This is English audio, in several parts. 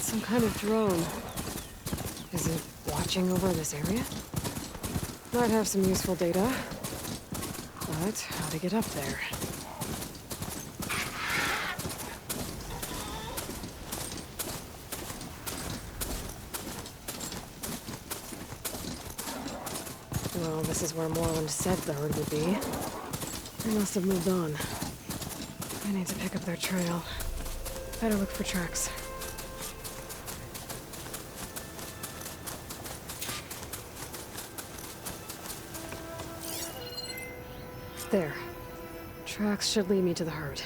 Some kind of drone. Is it watching over this area? Might have some useful data. But how to get up there? Well, this is where Moreland said the herd would be. They must have moved on. I need to pick up their trail. Better look for tracks. There. Tracks should lead me to the herd.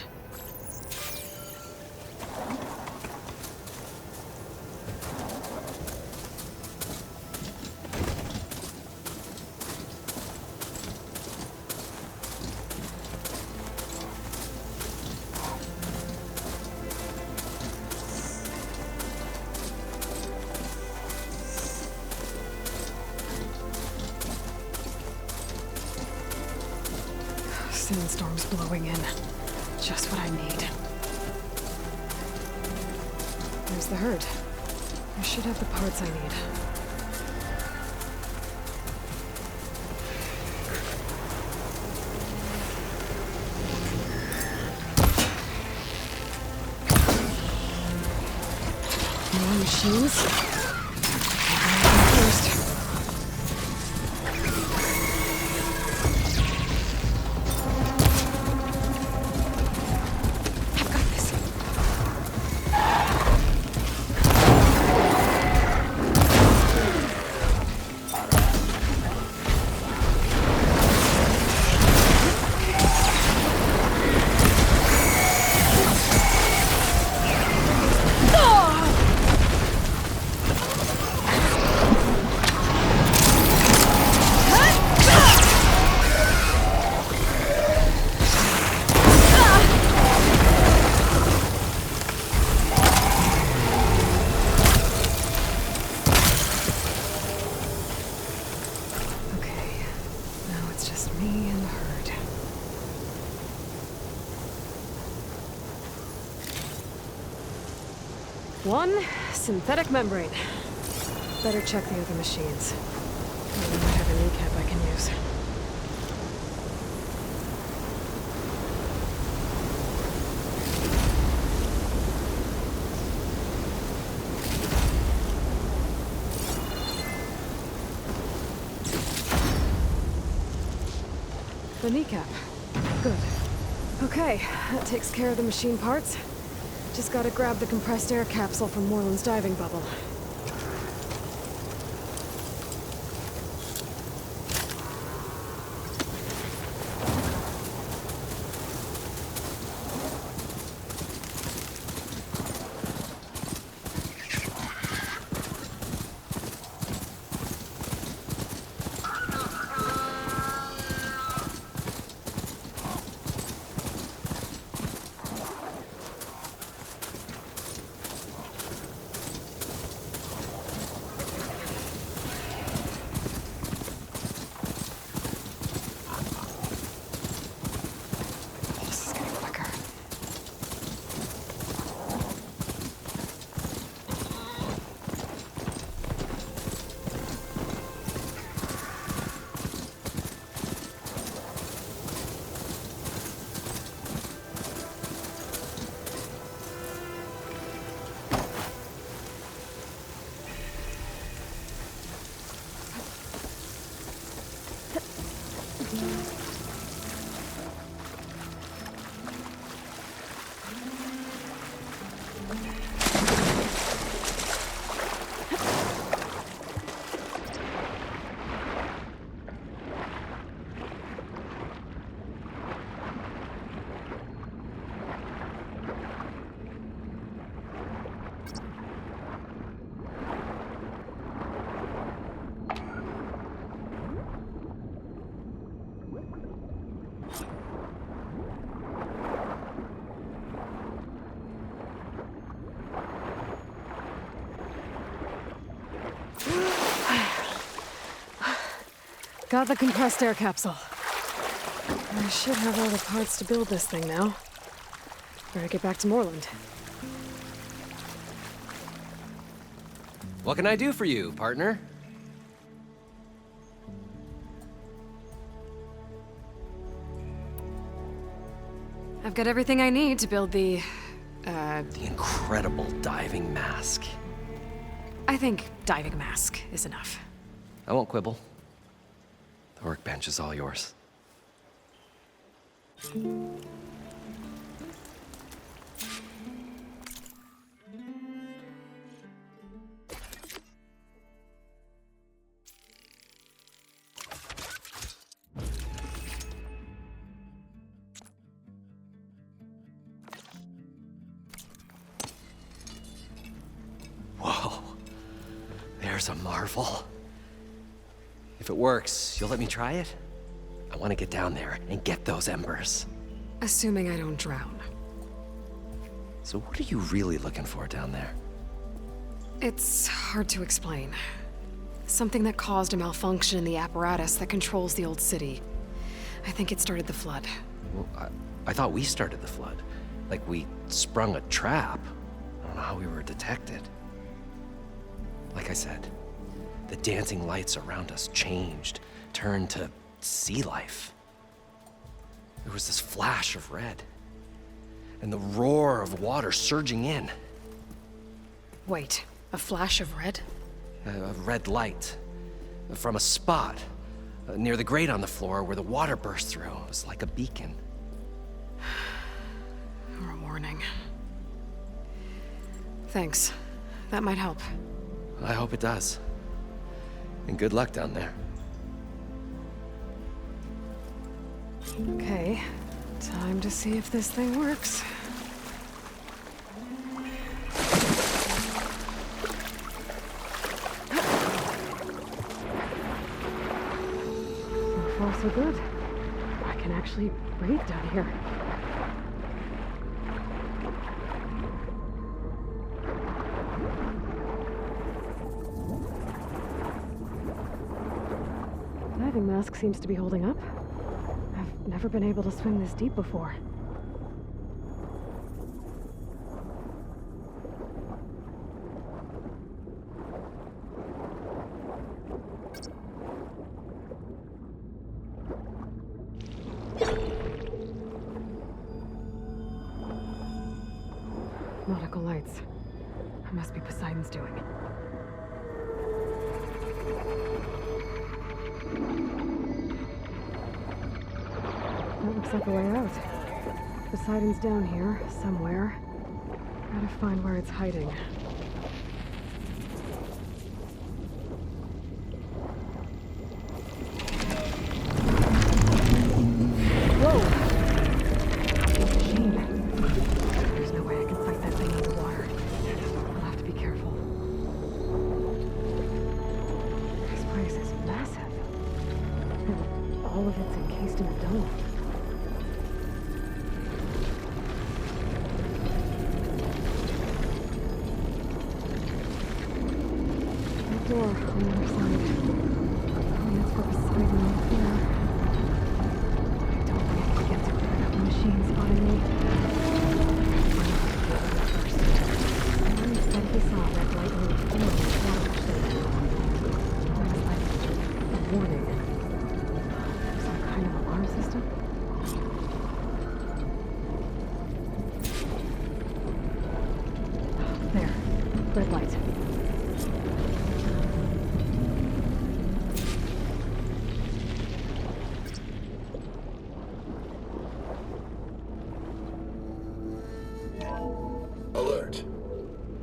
Sandstorm's blowing in. Just what I need. There's the herd. I should have the parts I need. More machines? First. One synthetic membrane. Better check the other machines. Maybe I have a kneecap I can use. The kneecap. Good. Okay, that takes care of the machine parts. Just gotta grab the compressed air capsule from Moreland's diving bubble. Got the compressed air capsule. I should have all the parts to build this thing now. Better get back to Moreland. What can I do for you, partner? I've got everything I need to build the incredible diving mask. I think diving mask is enough. I won't quibble. The workbench is all yours. Whoa, there's a marvel. If it works, you'll let me try it? I want to get down there and get those embers. Assuming I don't drown. So what are you really looking for down there? It's hard to explain. Something that caused a malfunction in the apparatus that controls the old city. I think it started the flood. Well, I thought we started the flood. Like we sprung a trap. I don't know how we were detected. Like I said, the dancing lights around us changed, turned to sea life. There was this flash of red, and the roar of water surging in. Wait, a flash of red? A red light from a spot near the grate on the floor where the water burst through. It was like a beacon. Or a warning. Thanks. That might help. I hope it does. And good luck down there. Okay, time to see if this thing works. So far, so good. I can actually breathe down here. Diving mask seems to be holding up. I've never been able to swim this deep before. Nautical lights. It must be Poseidon's doing. That looks like a way out. Poseidon's down here, somewhere. Gotta find where it's hiding. Whoa! Machine. There's no way I can fight that thing underwater. I'll have to be careful. This place is massive. And all of it's encased in a dome. Door on the other side. Oh, that's where Poseidon is here. I don't think I can get to it without the machine spotting me. First. He said he saw a red light on the floor when the water showed. It was like a warning. Some kind of alarm system? There. Red light. Alert.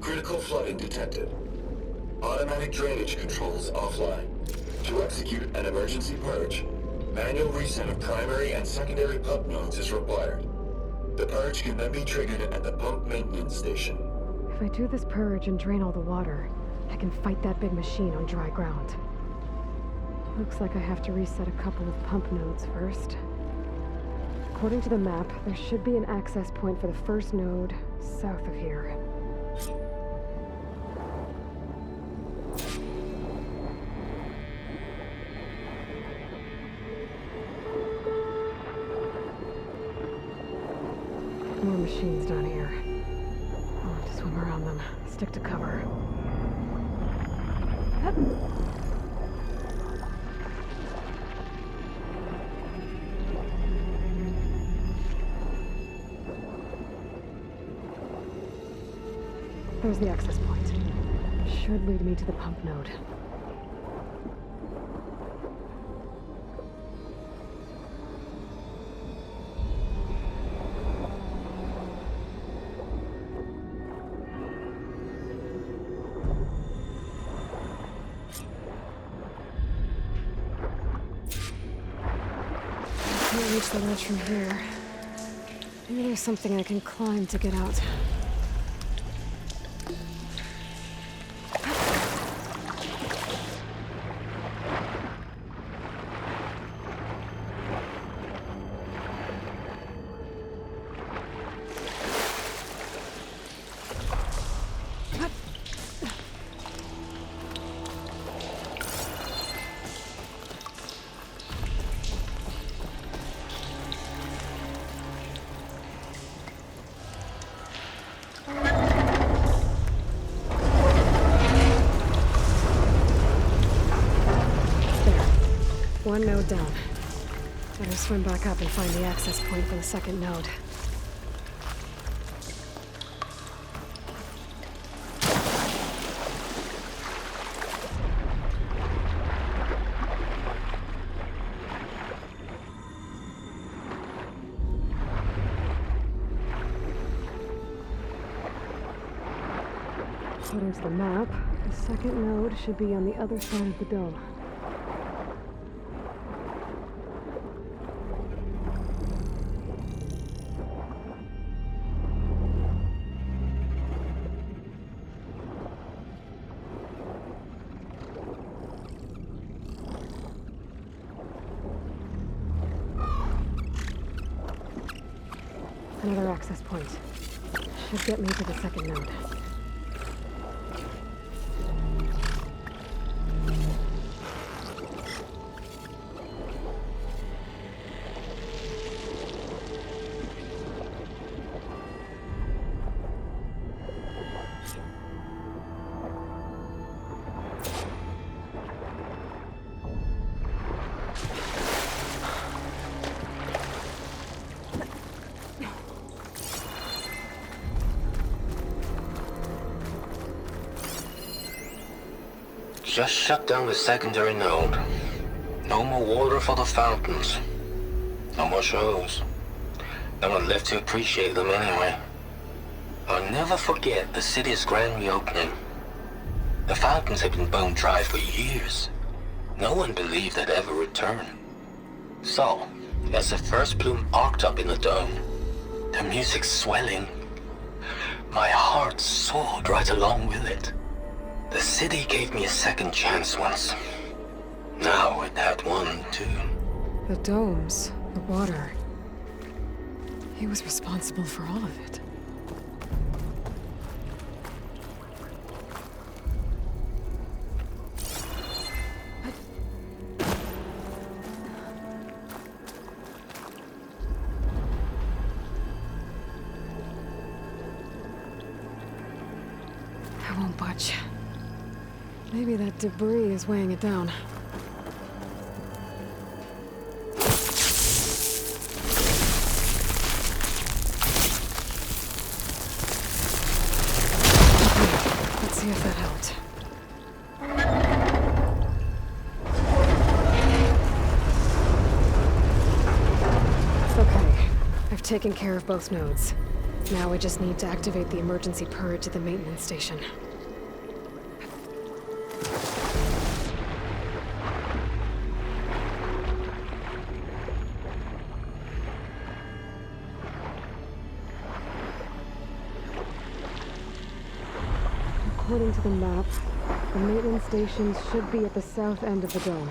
Critical flooding detected. Automatic drainage controls offline. To execute an emergency purge, manual reset of primary and secondary pump nodes is required. The purge can then be triggered at the pump maintenance station. If I do this purge and drain all the water, I can fight that big machine on dry ground. Looks like I have to reset a couple of pump nodes first. According to the map, there should be an access point for the first node south of here. More machines down here. I'll have to swim around them, stick to cover. There's the access point. Should lead me to the pump node. I can't reach the ledge from here. Maybe there's something I can climb to get out. One node down. Better swim back up and find the access point for the second node. According to the map, the second node should be on the other side of the dome. Another access point. Should get me to the second node. Just shut down the secondary node. No more water for the fountains. No more shows. No one left to appreciate them anyway. I'll never forget the city's grand reopening. The fountains had been bone dry for years. No one believed they'd ever return. So, as the first bloom arced up in the dome, the music swelling, my heart soared right along with it. The city gave me a second chance once. Now it had one, too. The domes, the water. He was responsible for all of it. I won't budge. Maybe that debris is weighing it down. Let's see if that helped. Okay, I've taken care of both nodes. Now I just need to activate the emergency purge at the maintenance station. According to the map, the maintenance stations should be at the south end of the dome.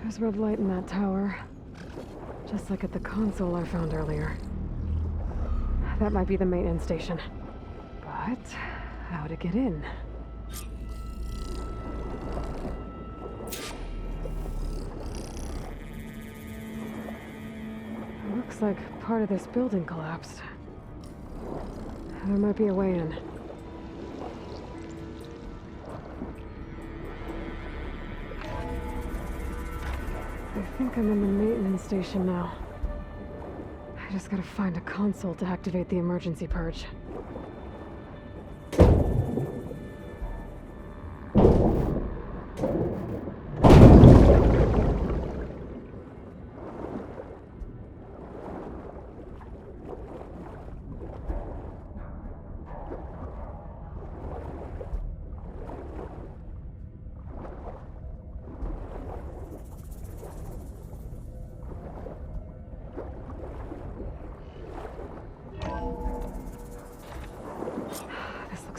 There's red light in that tower. Just like at the console I found earlier. That might be the maintenance station. But how to get in? Looks like part of this building collapsed. There might be a way in. I think I'm in the maintenance station now. I just gotta find a console to activate the emergency purge.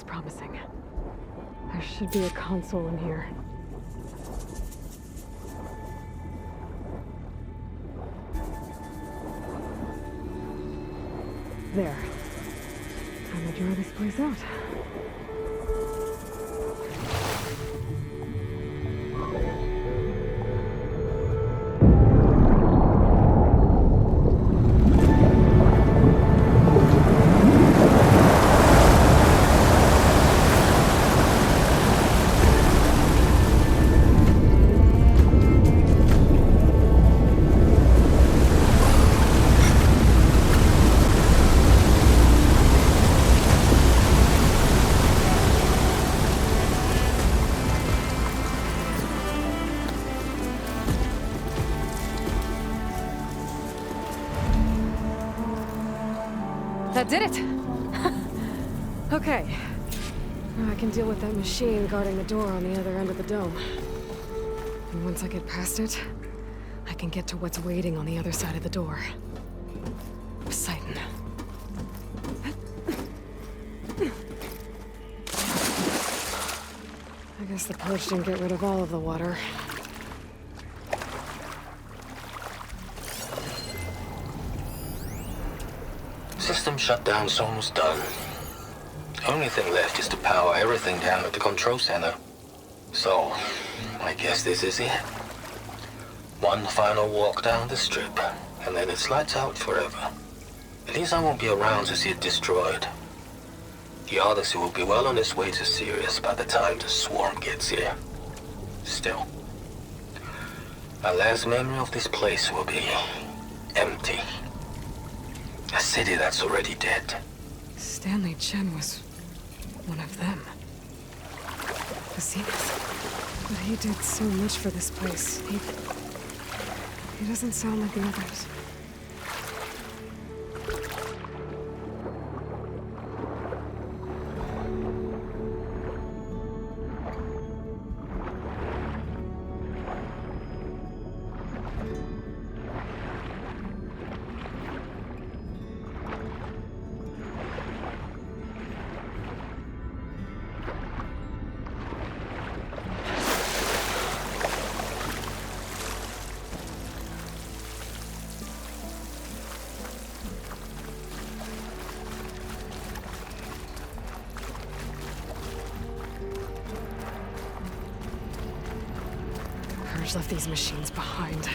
Promising. There should be a console in here. There. Time to draw this place out. That did it! Okay. Now I can deal with that machine guarding the door on the other end of the dome. And once I get past it, I can get to what's waiting on the other side of the door. Poseidon. I guess the purge didn't get rid of all of the water. System shutdown's almost done. Only thing left is to power everything down at the control center. So, I guess this is it. One final walk down the strip, and then it's lights out forever. At least I won't be around to see it destroyed. The Odyssey will be well on its way to Sirius by the time the swarm gets here. Still, my last memory of this place will be empty. A city that's already dead. Stanley Chen was one of them. The Zenith. But he did so much for this place. He doesn't sound like the others. Left these machines behind.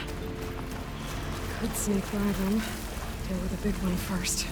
Could sneak by them. Deal with the big one first.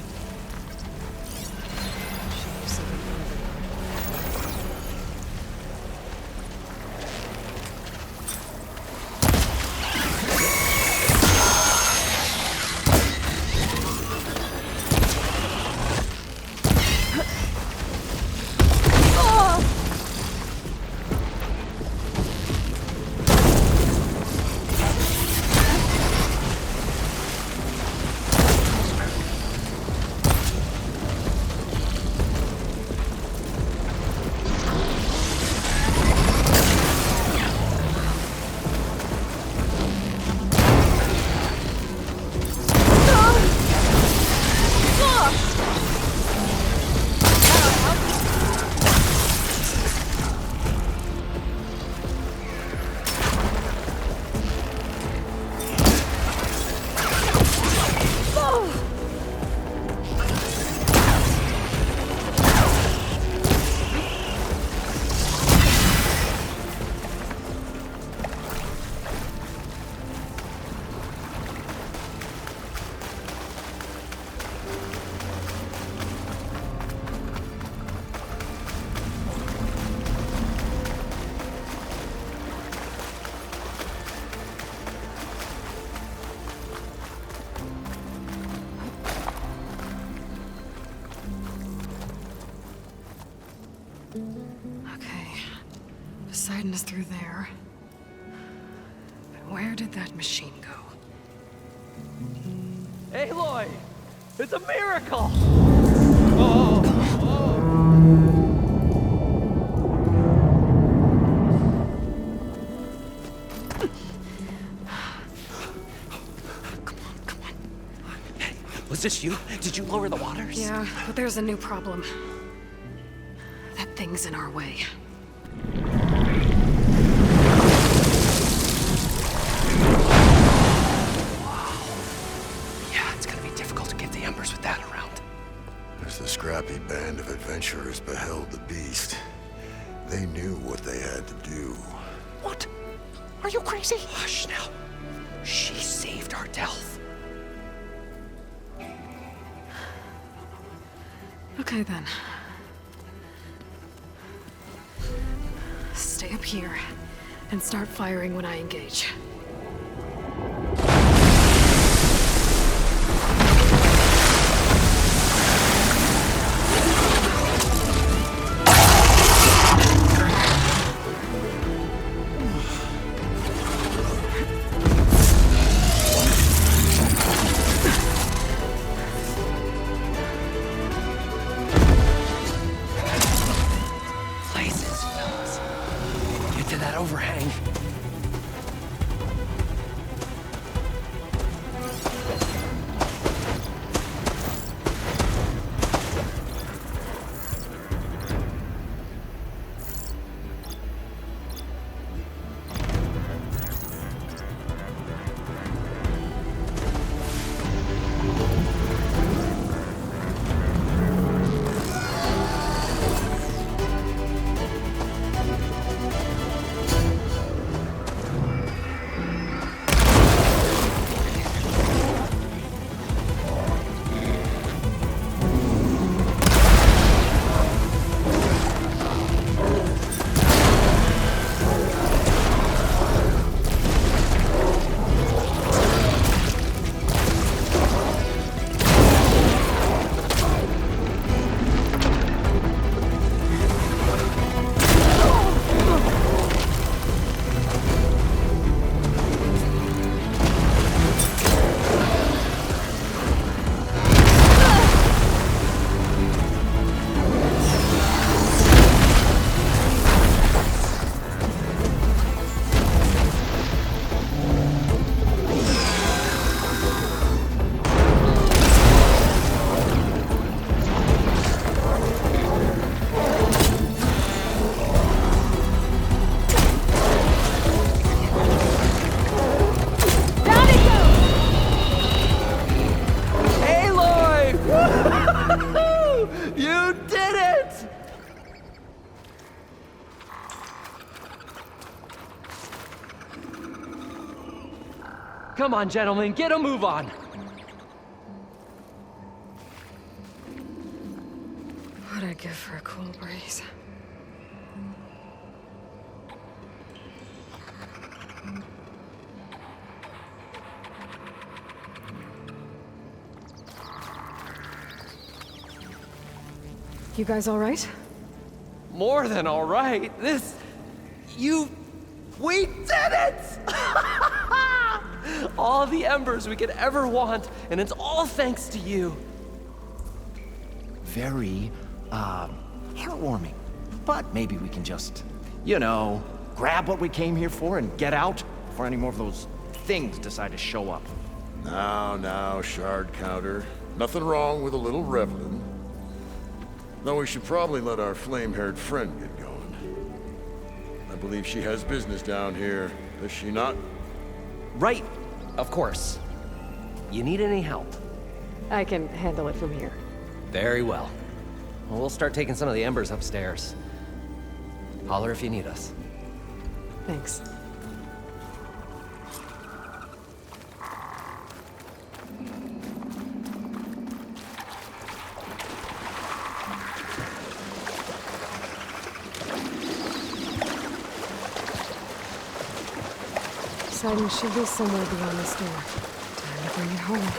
is through there. But where did that machine go? Aloy! It's a miracle! Oh! Was this you? Did you lower the waters? Yeah, but there's a new problem. That thing's in our way. Yeah, it's gonna be difficult to get the embers with that around. As the scrappy band of adventurers beheld the beast, they knew what they had to do. What? Are you crazy? Hush now. She saved our Delph. Okay then. Stay up here and start firing when I engage. Overhang. Come on, gentlemen, get a move on. What'd I give for a cool breeze? You guys all right? More than all right. We did it! All the embers we could ever want, and it's all thanks to you. Very, heartwarming. But maybe we can just, grab what we came here for and get out before any more of those things decide to show up. Now, shard counter. Nothing wrong with a little reveling. Though we should probably let our flame-haired friend get going. I believe she has business down here, does she not? Right, of course. You need any help? I can handle it from here. Very well. Well, we'll start taking some of the embers upstairs. Holler if you need us. Thanks. Siding should be somewhere beyond this door. Time to bring it home.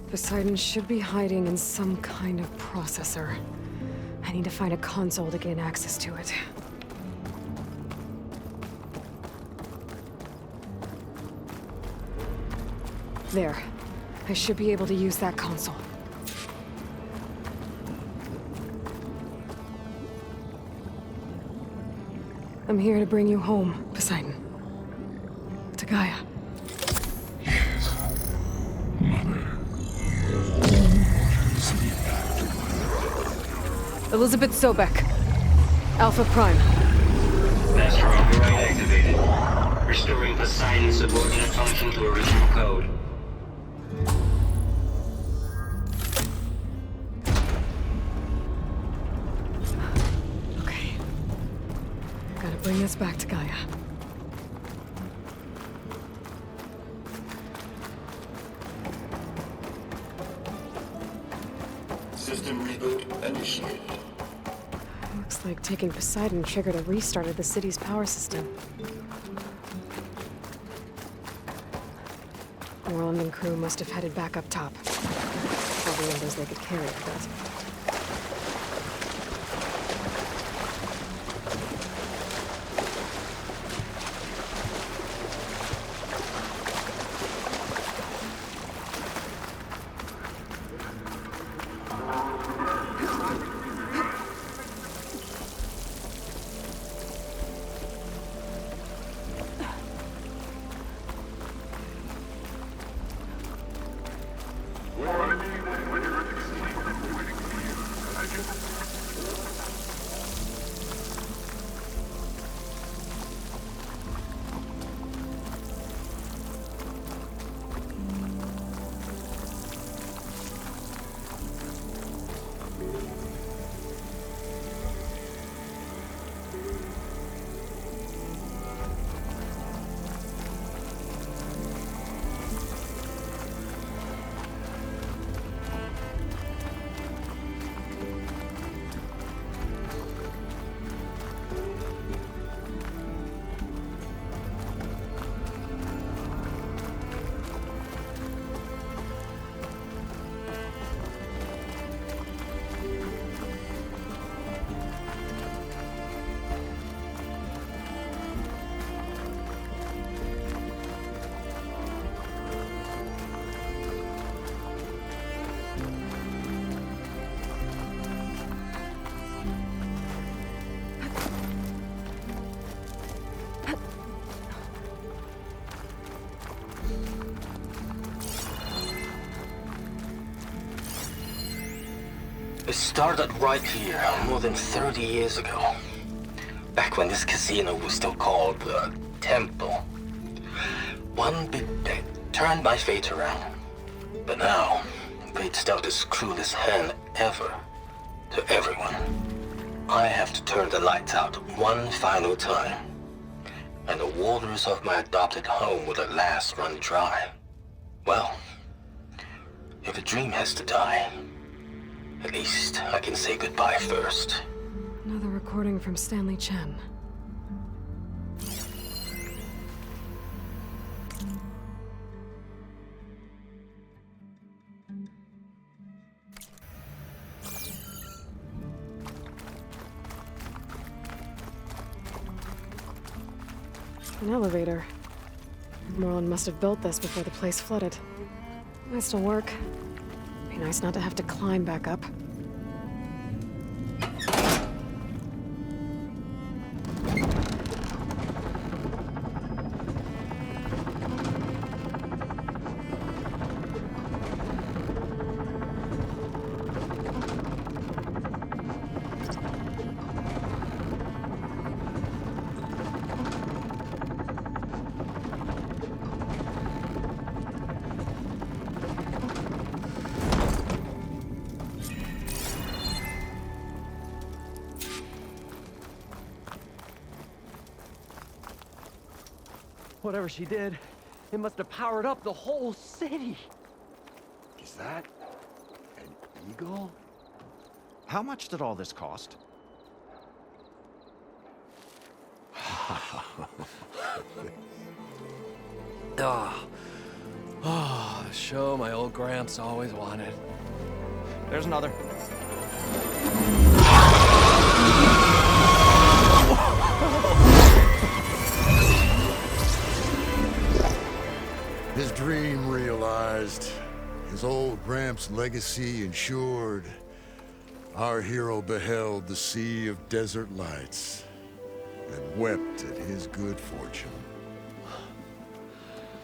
Poseidon should be hiding in some kind of processor. I need to find a console to gain access to it. There. I should be able to use that console. I'm here to bring you home, Poseidon. To Gaia. Yes, Mother. Elizabeth Sobek. Alpha Prime. Master override activated. Restoring Poseidon's subordinate function to original code. Okay. Gotta bring this back to Gaia. System reboot initiated. Looks like taking Poseidon triggered a restart of the city's power system. Moreland and crew must have headed back up top. All the windows they could carry at that. It started right here, more than 30 years ago. Back when this casino was still called the Temple. One big bet turned my fate around. But now, fate's dealt this cruelest hand ever to everyone. I have to turn the lights out one final time. And the waters of my adopted home will at last run dry. Well, if a dream has to die, at least I can say goodbye first. Another recording from Stanley Chen. An elevator. Moreland must have built this before the place flooded. Might still work. Be nice not to have to climb back up. Whatever she did, it must have powered up the whole city. Is that an eagle? How much did all this cost? Oh, the show my old Gramps always wanted. There's another. His dream realized. His old Gramps' legacy ensured. Our hero beheld the sea of desert lights and wept at his good fortune.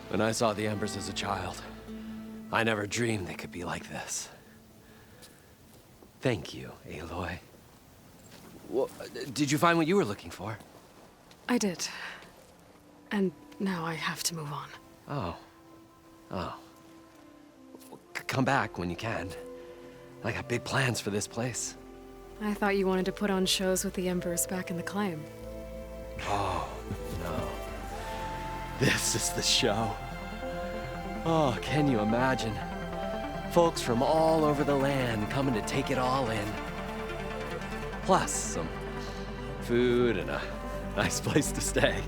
When I saw the embers as a child, I never dreamed they could be like this. Thank you, Aloy. Well, did you find what you were looking for? I did. And now I have to move on. Oh. Oh. Come back when you can. I got big plans for this place. I thought you wanted to put on shows with the Embers back in the claim. Oh, no. This is the show. Oh, can you imagine? Folks from all over the land coming to take it all in. Plus some food and a nice place to stay.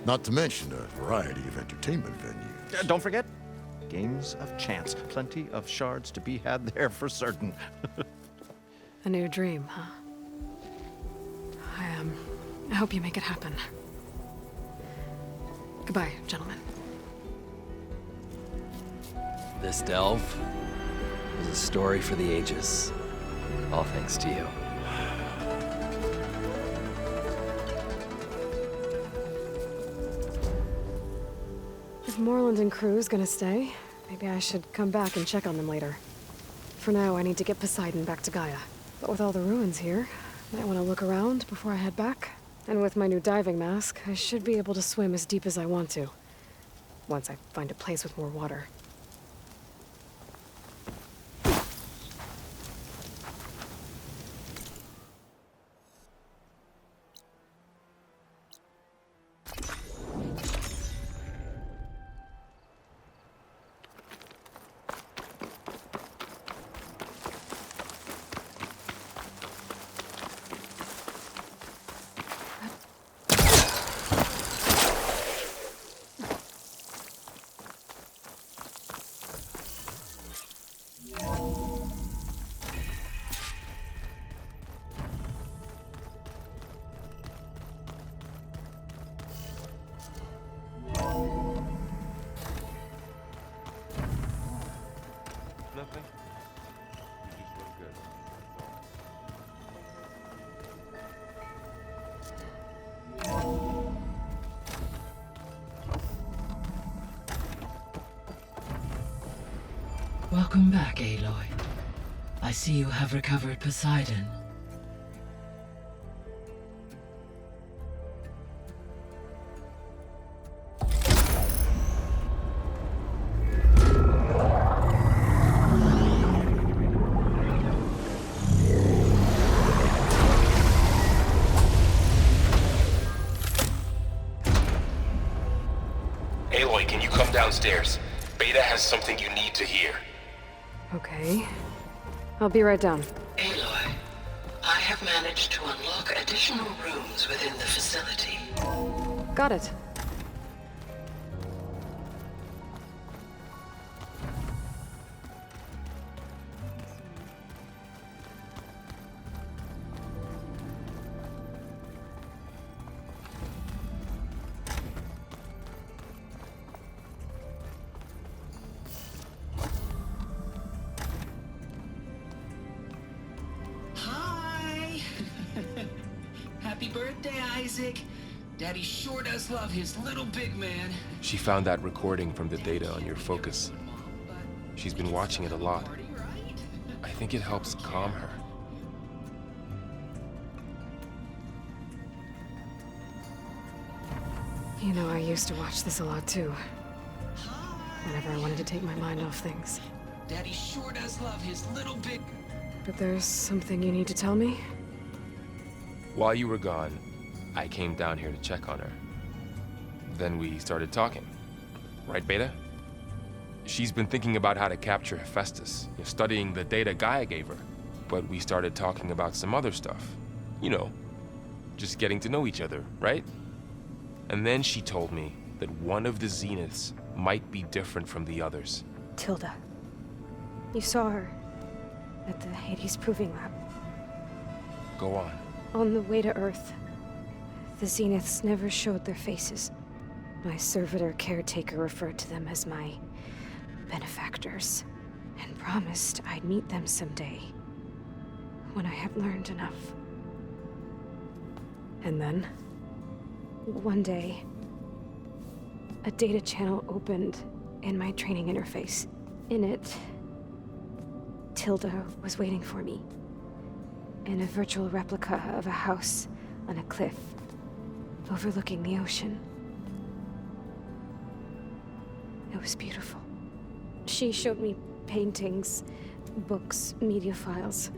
Not to mention a variety of entertainment venues. Don't forget, games of chance. Plenty of shards to be had there for certain. A new dream, huh? I hope you make it happen. Goodbye, gentlemen. This delve is a story for the ages. All thanks to you. If Moreland and crew's gonna stay, maybe I should come back and check on them later. For now, I need to get Poseidon back to Gaia. But with all the ruins here, I might want to look around before I head back. And with my new diving mask, I should be able to swim as deep as I want to. Once I find a place with more water. Nothing. You just look good. Welcome back, Aloy. I see you have recovered Poseidon. Aloy, can you come downstairs? Beta has something you need to hear. Okay. I'll be right down. Aloy, I have managed to unlock additional rooms within the facility. Got it. Hi! Happy birthday, Isaac. Daddy sure does love his little big man. She found that recording from the data on your focus. She's been watching it a lot. I think it helps calm her. You know, I used to watch this a lot too. Whenever I wanted to take my mind off things. Daddy sure does love his little big... But there's something you need to tell me? While you were gone, I came down here to check on her. Then we started talking. Right, Beta? She's been thinking about how to capture Hephaestus, studying the data Gaia gave her. But we started talking about some other stuff. You know, just getting to know each other, right? And then she told me that one of the Zeniths might be different from the others. Tilda. You saw her at the Hades Proving Lab. Go on. On the way to Earth, the Zeniths never showed their faces. My servitor caretaker referred to them as my benefactors, and promised I'd meet them someday, when I had learned enough. And then, one day, a data channel opened in my training interface. In it, Tilda was waiting for me, in a virtual replica of a house on a cliff, overlooking the ocean. It was beautiful. She showed me paintings, books, media files.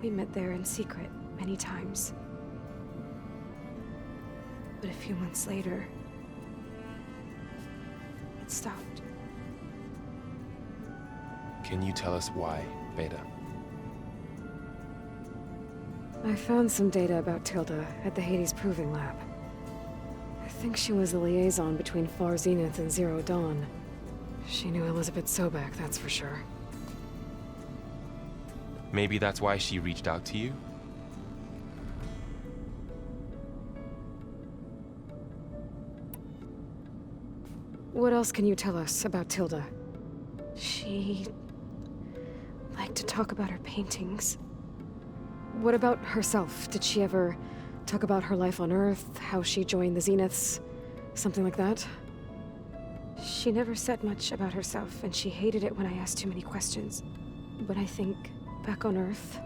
We met there in secret many times. But a few months later, it stopped. Can you tell us why, Beta? I found some data about Tilda at the Hades Proving Lab. I think she was the liaison between Far Zenith and Zero Dawn. She knew Elizabeth Sobek, that's for sure. Maybe that's why she reached out to you? What else can you tell us about Tilda? She liked to talk about her paintings. What about herself? Did she ever talk about her life on Earth, how she joined the Zeniths, something like that? She never said much about herself, and she hated it when I asked too many questions. But I think, back on Earth,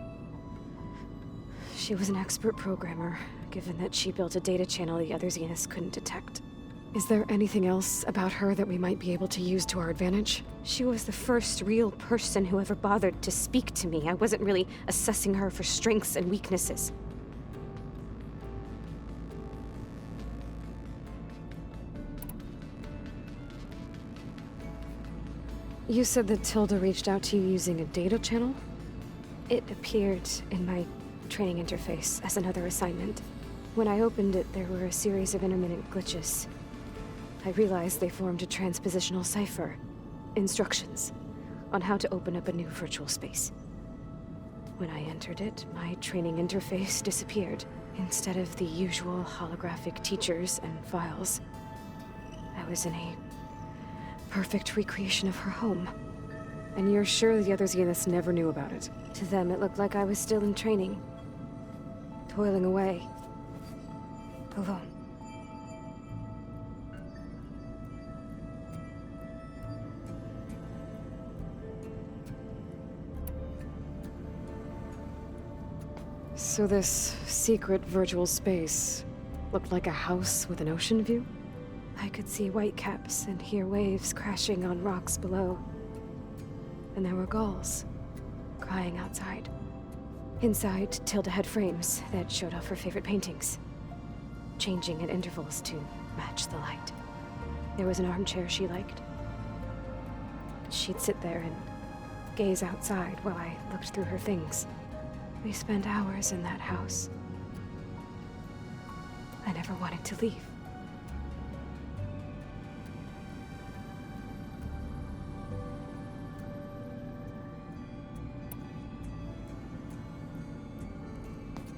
she was an expert programmer, given that she built a data channel the other Zeniths couldn't detect. Is there anything else about her that we might be able to use to our advantage? She was the first real person who ever bothered to speak to me. I wasn't really assessing her for strengths and weaknesses. You said that Tilda reached out to you using a data channel? It appeared in my training interface as another assignment. When I opened it, there were a series of intermittent glitches. I realized they formed a transpositional cipher. Instructions on how to open up a new virtual space. When I entered it, my training interface disappeared. Instead of the usual holographic teachers and files, I was in a perfect recreation of her home. And you're sure the other Zeniths never knew about it? To them, it looked like I was still in training. Toiling away. Alone. So this secret virtual space looked like a house with an ocean view? I could see whitecaps and hear waves crashing on rocks below. And there were gulls crying outside. Inside, Tilda had frames that showed off her favorite paintings, changing at intervals to match the light. There was an armchair she liked. She'd sit there and gaze outside while I looked through her things. We spent hours in that house. I never wanted to leave.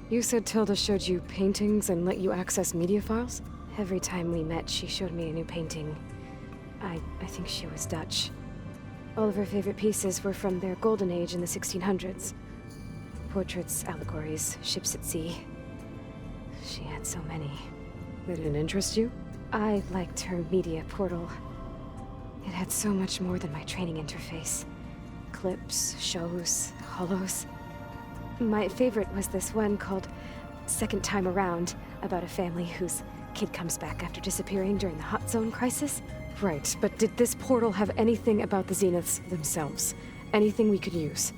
You said Tilda showed you paintings and let you access media files? Every time we met, she showed me a new painting. I think she was Dutch. All of her favorite pieces were from their golden age in the 1600s. Portraits, allegories, ships at sea. She had so many. They didn't interest you? I liked her media portal. It had so much more than my training interface. Clips, shows, holos. My favorite was this one called Second Time Around, about a family whose kid comes back after disappearing during the Hot Zone crisis. Right, but did this portal have anything about the Zeniths themselves? Anything we could use?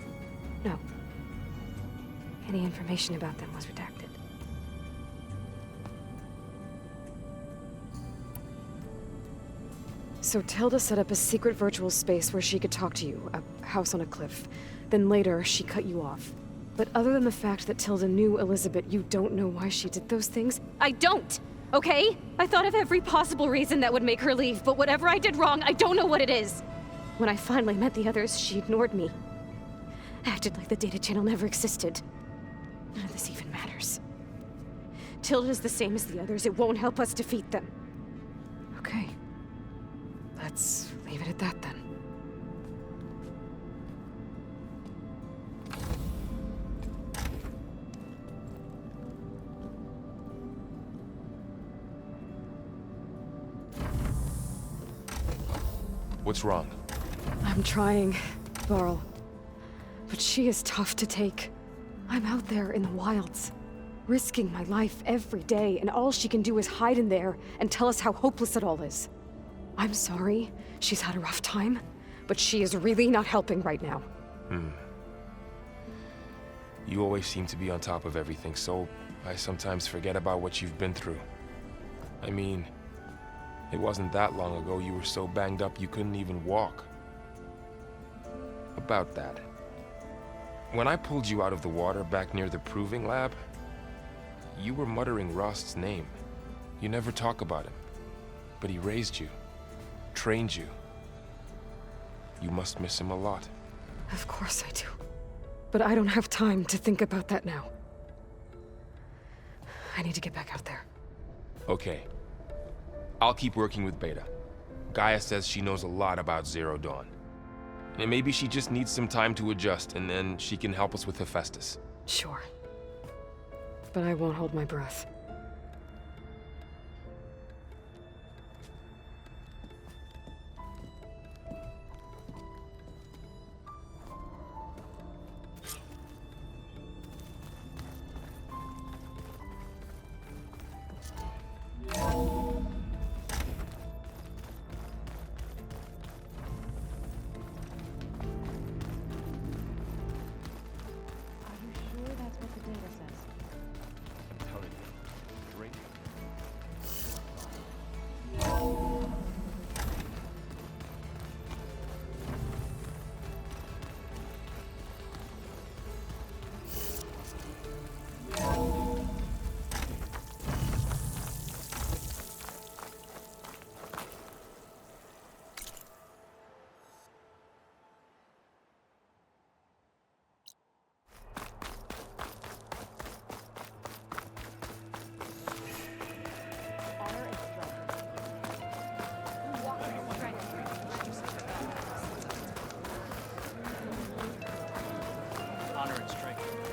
No. Any information about them was redacted. So Tilda set up a secret virtual space where she could talk to you, a house on a cliff. Then later, she cut you off. But other than the fact that Tilda knew Elizabeth, you don't know why she did those things? I don't! okay? I thought of every possible reason that would make her leave, but whatever I did wrong, I don't know what it is. When I finally met the others, she ignored me. Acted like the data channel never existed. None of this even matters. Tilda's the same as the others. It won't help us defeat them. Okay. Let's leave it at that then. What's wrong? I'm trying, Varl. But she is tough to take. I'm out there in the wilds, risking my life every day, and all she can do is hide in there and tell us how hopeless it all is. I'm sorry, she's had a rough time, but she is really not helping right now. You always seem to be on top of everything, so I sometimes forget about what you've been through. I mean, it wasn't that long ago you were so banged up you couldn't even walk. About that. When I pulled you out of the water back near the proving lab, you were muttering Rost's name. You never talk about him. But he raised you, trained you. You must miss him a lot. Of course I do. But I don't have time to think about that now. I need to get back out there. Okay. I'll keep working with Beta. Gaia says she knows a lot about Zero Dawn. And maybe she just needs some time to adjust, and then she can help us with Hephaestus. Sure. But I won't hold my breath.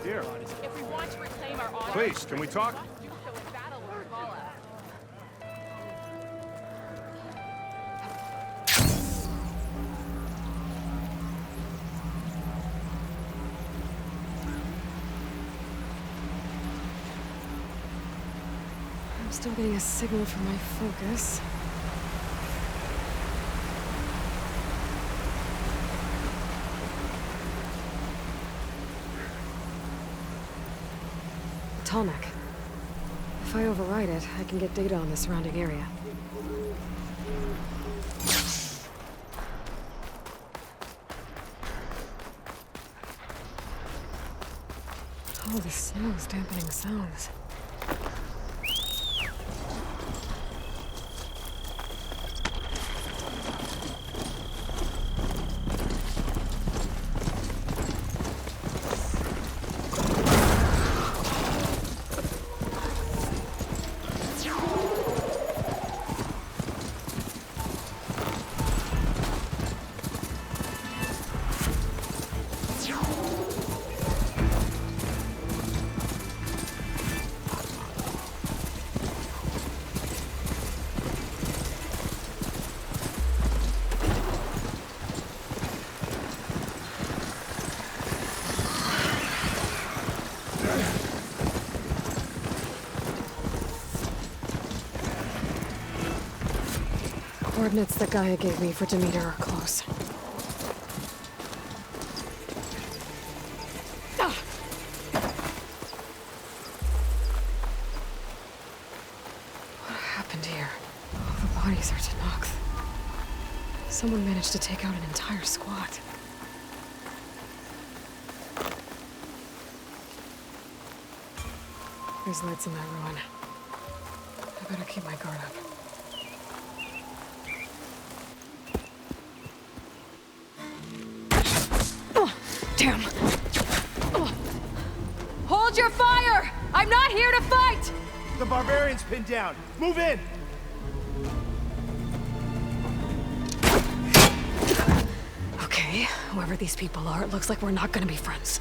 Here. If we want to reclaim our honor, Please, can we talk? do so in battle or follow. I'm still getting a signal from my focus. Tallneck. If I override it, I can get data on the surrounding area. Oh, the snow is dampening sounds. Coordinates that Gaia gave me for Demeter are close. What happened here? All the bodies are Tenakth. Someone managed to take out an entire squad. There's lights in that ruin. Better keep my guard up. Oh, damn. Oh. Hold your fire! I'm not here to fight! The barbarian's pinned down. Move in! Okay, whoever these people are, it looks like we're not gonna be friends.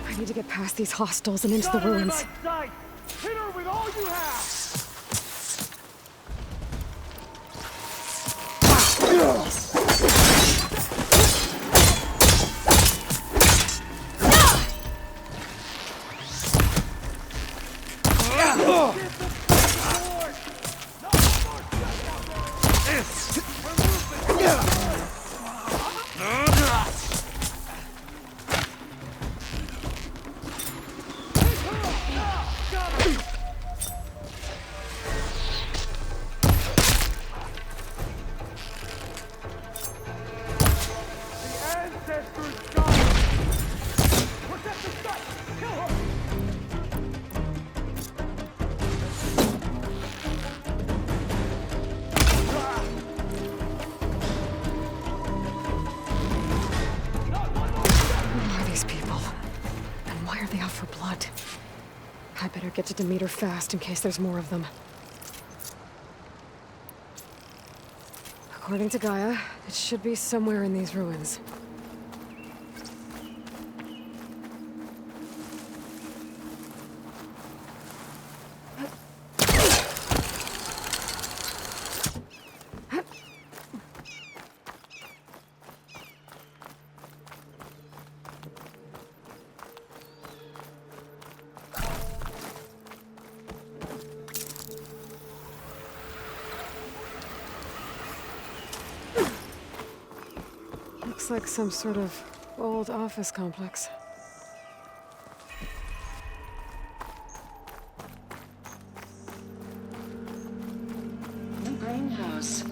I need to get past these hostels and into the ruins. Hit her with all you have! Get to Demeter fast in case there's more of them. According to Gaia, it should be somewhere in these ruins. Looks like some sort of old office complex. The Greenhouse.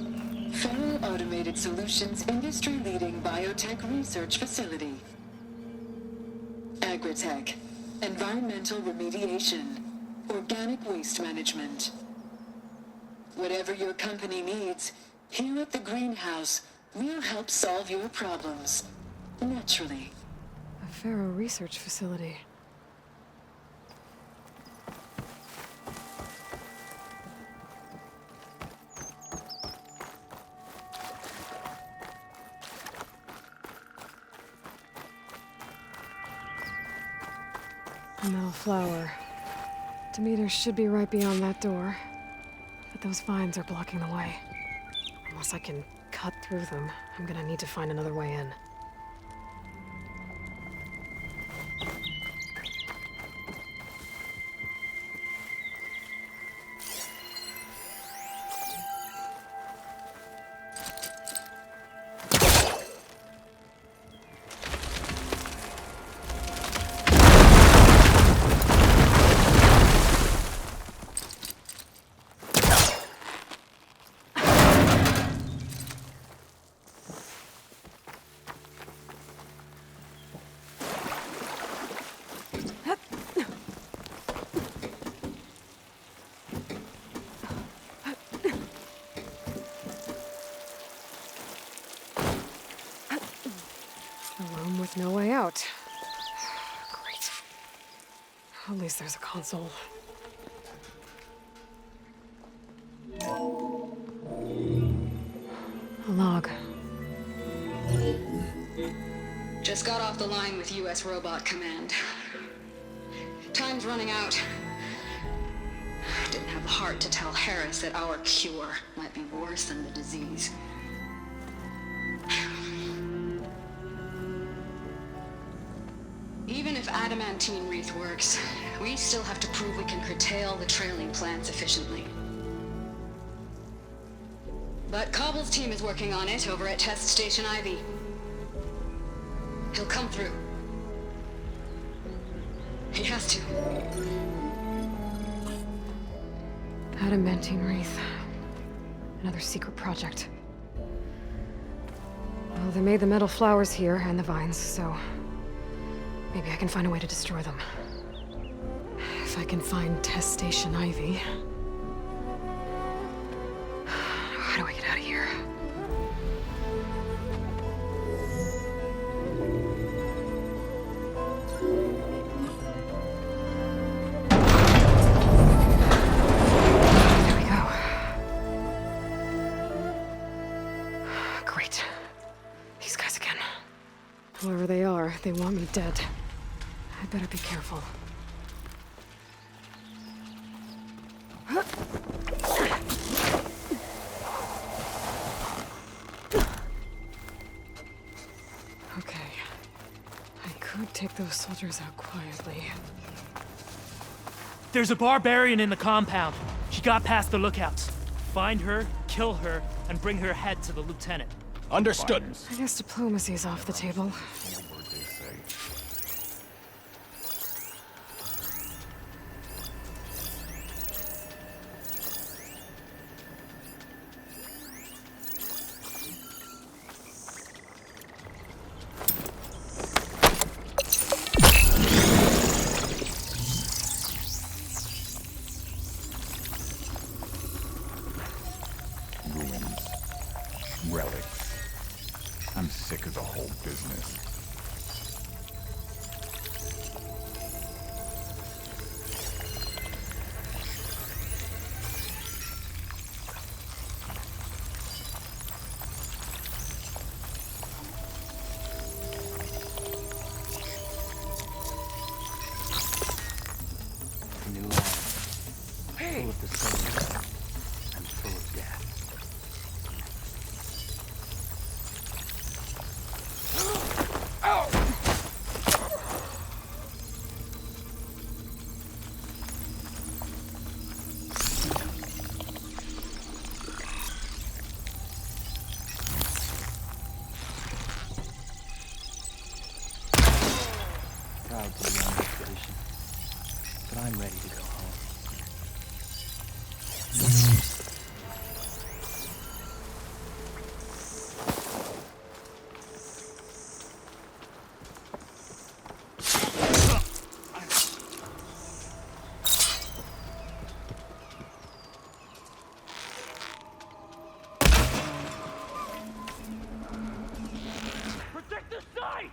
Federal Automated Solutions industry-leading biotech research facility. Agritech. Environmental remediation. Organic waste management. Whatever your company needs, here at the Greenhouse, we'll help solve your problems. Naturally. A Pharaoh research facility. A metal flower. Demeter should be right beyond that door. But those vines are blocking the way. Unless I can cut through them, I'm gonna need to find another way in. No way out. Great. At least there's a console. A log. Just got off the line with U.S. Robot Command. Time's running out. Didn't have the heart to tell Harris that our cure might be worse than the disease. Even if adamantine wreath works, we still have to prove we can curtail the trailing plants efficiently. But Cobble's team is working on it over at Test Station Ivy. He'll come through. He has to. Adamantine wreath. Another secret project. Well, they made the metal flowers here and the vines, so maybe I can find a way to destroy them. If If I can find Test Station Ivy. How do I get out of here? There we go. Great. These guys again. Whoever they are, they want me dead. I better be careful. Okay. I could take those soldiers out quietly. There's a barbarian in the compound. She got past the lookouts. Find her, kill her, and bring her head to the lieutenant. Understood. I guess diplomacy's off the table. I'm sick of the whole business. New land. Full of the sun and full of death. Proud to be on the expedition, but I'm ready to go home. Protect the site!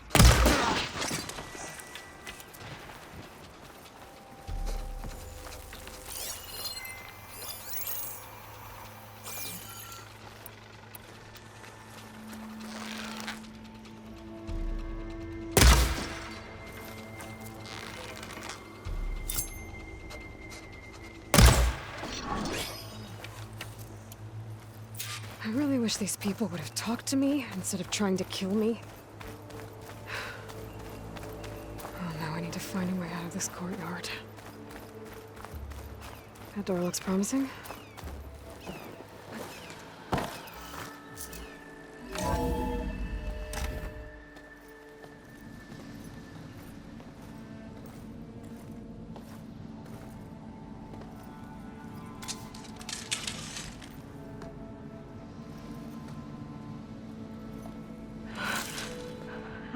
I really wish these people would have talked to me instead of trying to kill me. Oh, now I need to find a way out of this courtyard. That door looks promising.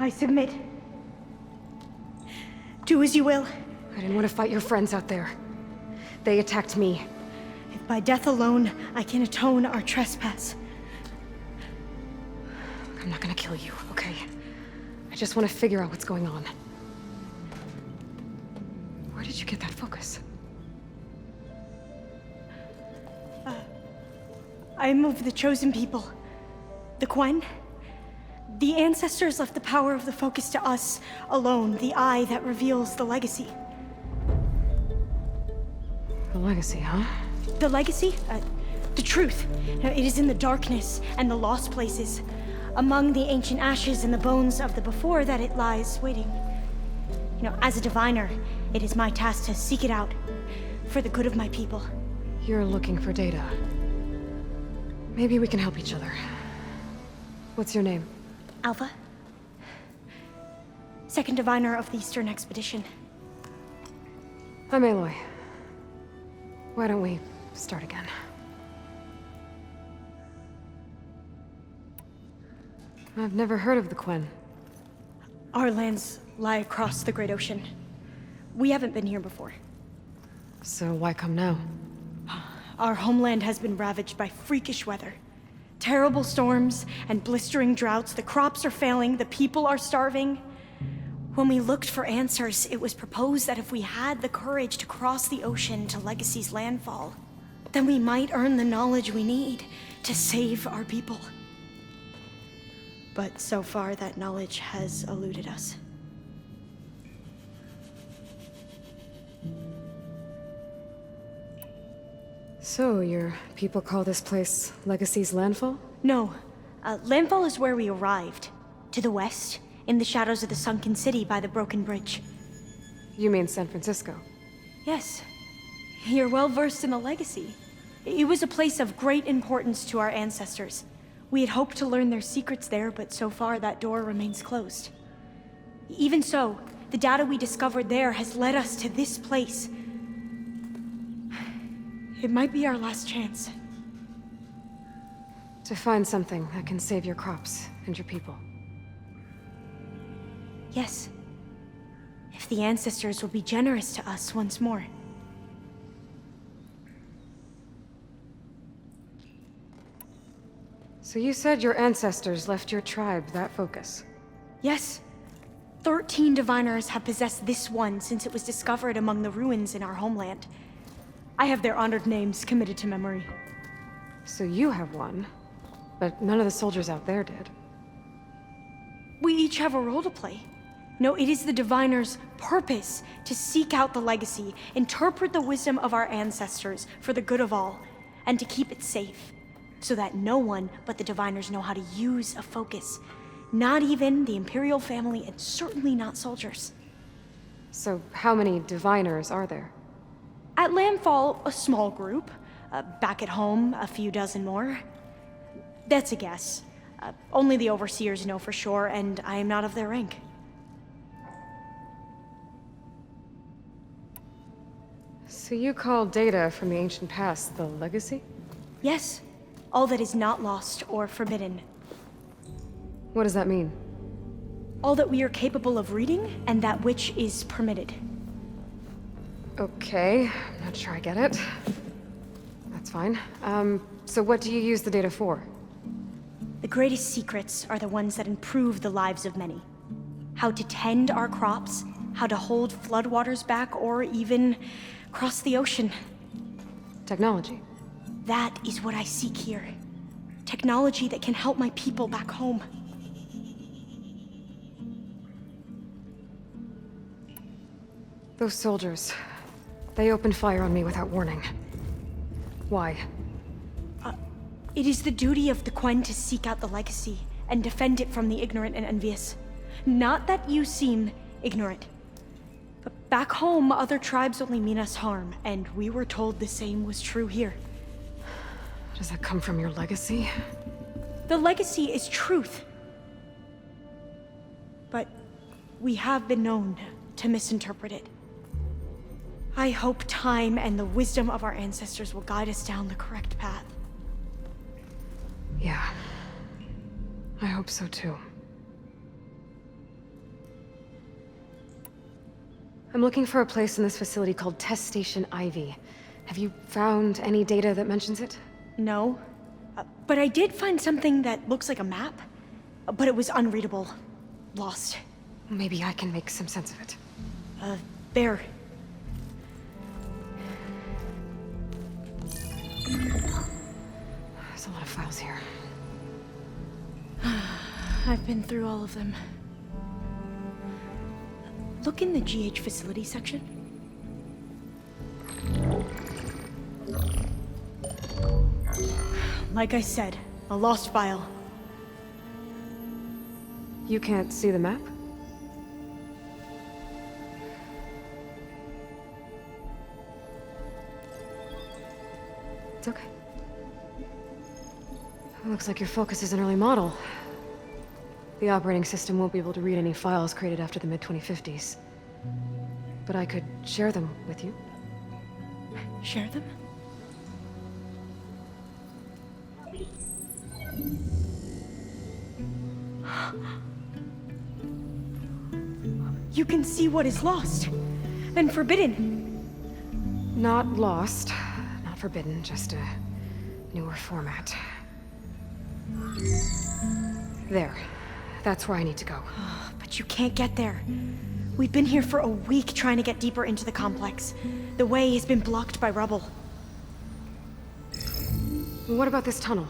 I submit. Do as you will. I didn't want to fight your friends out there. They attacked me. If by death alone I can atone our trespass. I'm not gonna kill you, okay? I just want to figure out what's going on. Where did you get that focus? I am of the chosen people. The Quen. The ancestors left the power of the focus to us alone, the eye that reveals the legacy. The legacy, huh? The legacy? The truth. It is in the darkness and the lost places, among the ancient ashes and the bones of the before that it lies waiting. As a diviner, it is my task to seek it out for the good of my people. You're looking for data. Maybe we can help each other. What's your name? Alpha. Second diviner of the Eastern Expedition. I'm Aloy. Why don't we start again? I've never heard of the Quen. Our lands lie across the Great Ocean. We haven't been here before. So why come now? Our homeland has been ravaged by freakish weather. Terrible storms and blistering droughts. The crops are failing, the people are starving. When we looked for answers, it was proposed that if we had the courage to cross the ocean to Legacy's landfall, then we might earn the knowledge we need to save our people. But so far, that knowledge has eluded us. So, your people call this place Legacy's landfall? No. Landfall is where we arrived. To the west, in the shadows of the sunken city by the broken bridge. You mean San Francisco? Yes. You're well versed in the Legacy. It was a place of great importance to our ancestors. We had hoped to learn their secrets there, but so far that door remains closed. Even so, the data we discovered there has led us to this place. It might be our last chance. To find something that can save your crops and your people. Yes. If the ancestors will be generous to us once more. So you said your ancestors left your tribe that focus? Yes. 13 diviners have possessed this one since it was discovered among the ruins in our homeland. I have their honored names committed to memory. So you have one, but none of the soldiers out there did. We each have a role to play. No, it is the diviner's purpose to seek out the legacy, interpret the wisdom of our ancestors for the good of all, and to keep it safe, so that no one but the diviners know how to use a focus. Not even the Imperial family, and certainly not soldiers. So how many diviners are there? At landfall, a small group. Back at home, a few dozen more. That's a guess. Only the overseers know for sure, and I am not of their rank. So you call data from the ancient past the legacy? Yes. All that is not lost or forbidden. What does that mean? All that we are capable of reading, and that which is permitted. Okay, I'm not sure I get it. That's fine. So what do you use the data for? The greatest secrets are the ones that improve the lives of many. How to tend our crops, how to hold floodwaters back, or even cross the ocean. Technology. That is what I seek here. Technology that can help my people back home. Those soldiers, they opened fire on me without warning. Why? It is the duty of the Quen to seek out the legacy and defend it from the ignorant and envious. Not that you seem ignorant. But back home, other tribes only mean us harm, and we were told the same was true here. Does that come from your legacy? The legacy is truth. But we have been known to misinterpret it. I hope time and the wisdom of our ancestors will guide us down the correct path. Yeah. I hope so too. I'm looking for a place in this facility called Test Station Ivy. Have you found any data that mentions it? No. But I did find something that looks like a map. But it was unreadable. Lost. Maybe I can make some sense of it. There. There's a lot of files here. I've been through all of them. Look in the GH facility section. Like I said, a lost file. You can't see the map? It's okay. It looks like your focus is an early model. The operating system won't be able to read any files created after the mid-2050s. But I could share them with you. Share them? You can see what is lost and forbidden. Not lost, not forbidden, just a newer format. There. That's where I need to go. But you can't get there. We've been here for a week trying to get deeper into the complex. The way has been blocked by rubble. What about this tunnel?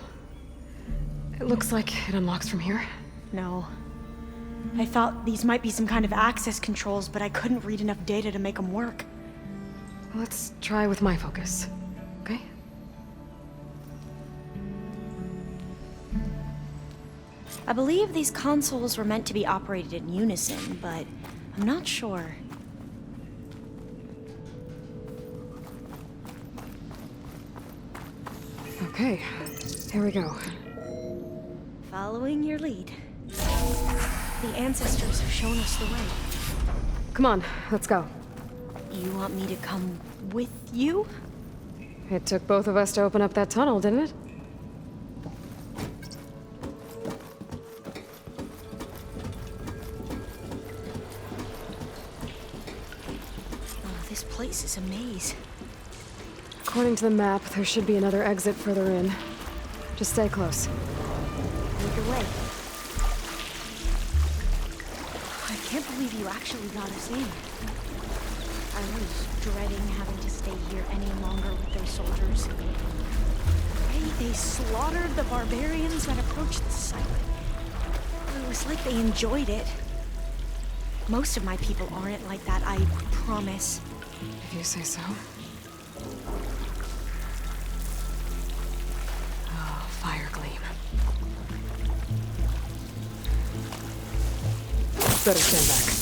It looks like it unlocks from here. No. I thought these might be some kind of access controls, but I couldn't read enough data to make them work. Let's try with my focus, okay? I believe these consoles were meant to be operated in unison, but I'm not sure. Okay, here we go. Following your lead. The ancestors have shown us the way. Come on, let's go. You want me to come with you? It took both of us to open up that tunnel, didn't it? Oh, this place is a maze. According to the map, there should be another exit further in. Just stay close. Either way. I can't believe you actually got us in. I was dreading having to stay here any longer with those soldiers. The way they slaughtered the barbarians that approached the site. It was like they enjoyed it. Most of my people aren't like that, I promise. If you say so. Oh, fire gleam. Better stand back.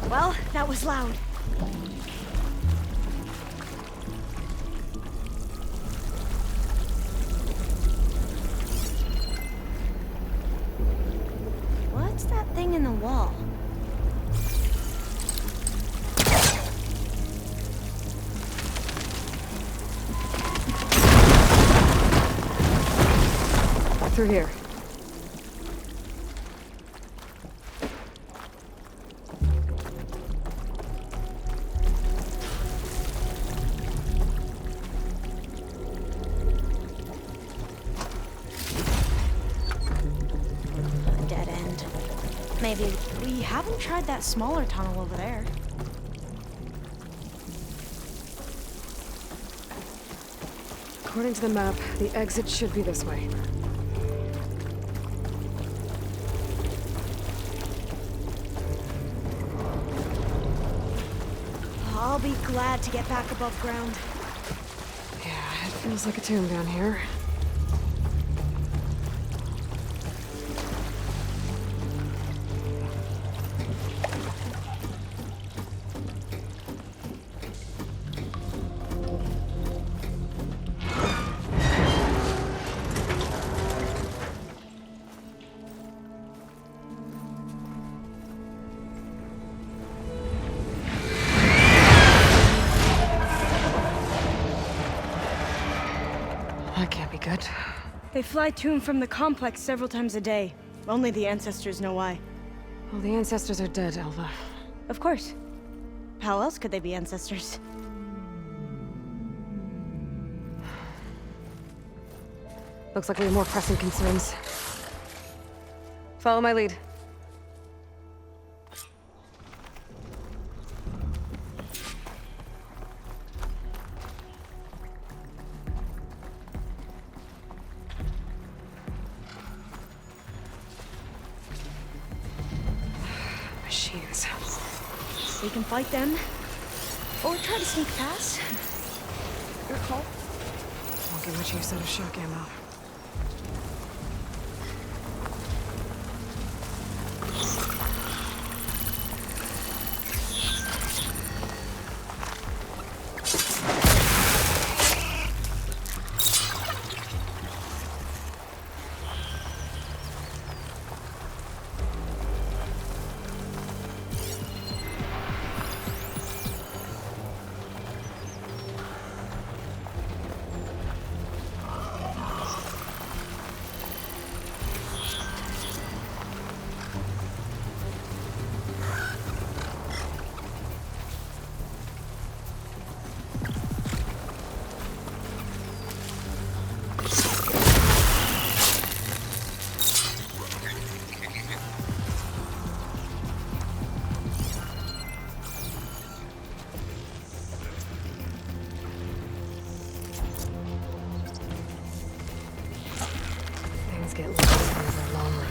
Well, that was loud. What's that thing in the wall? Through here. Dead end. Maybe we haven't tried that smaller tunnel over there. According to the map, the exit should be this way. I'll be glad to get back above ground. Yeah, it feels like a tomb down here. That can't be good. They fly to and from the complex several times a day. Only the ancestors know why. Well, the ancestors are dead, Elva. Of course. How else could they be ancestors? Looks like we have more pressing concerns. Follow my lead. Machines. We can fight them, or try to sneak past. Your call. Won't get much use out of shock ammo.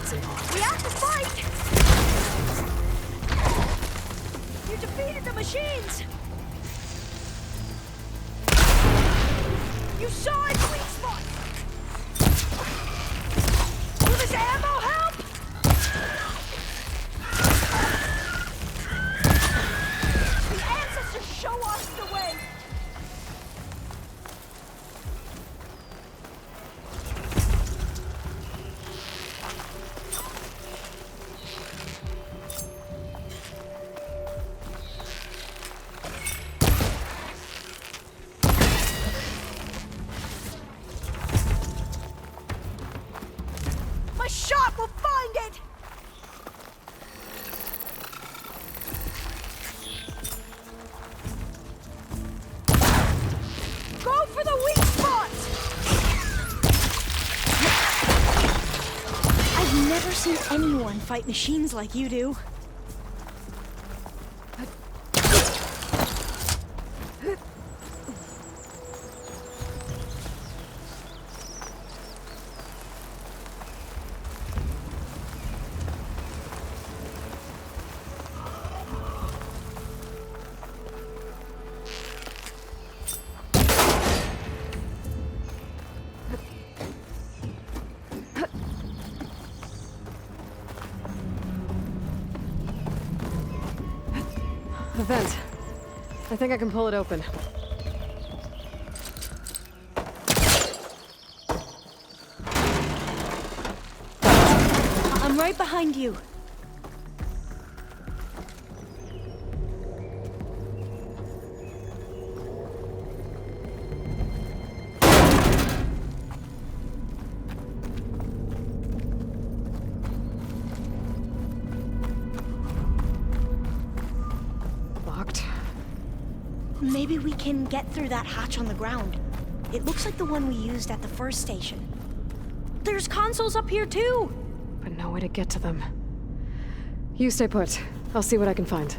mechanics involved. We have to fight! You defeated the machines! You saw its weak spot! Will this ammo help? The ancestors show us the way! My shot will find it! Go for the weak spots! I've never seen anyone fight machines like you do. The vent. I think I can pull it open. I'm right behind you. Maybe we can get through that hatch on the ground. It looks like the one we used at the first station. There's consoles up here too! But no way to get to them. You stay put. I'll see what I can find.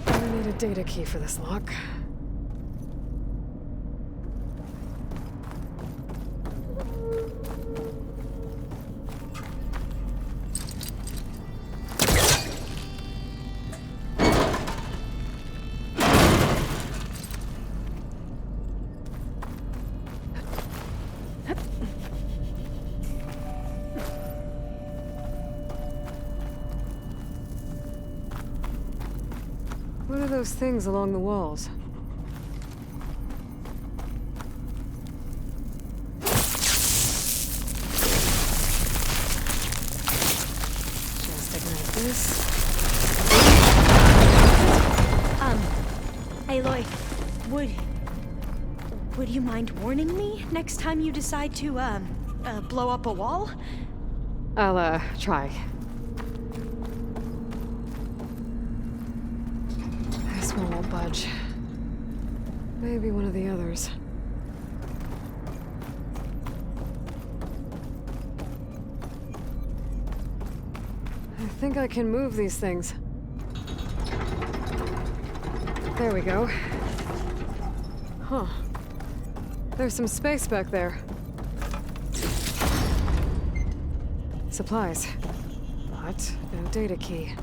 I need a data key for this lock. What are those things along the walls? Just ignite this. Aloy, would you mind warning me next time you decide to, blow up a wall? I'll, try. This one won't budge. Maybe one of the others. I think I can move these things. There we go. Huh. There's some space back there. Supplies. But no data key.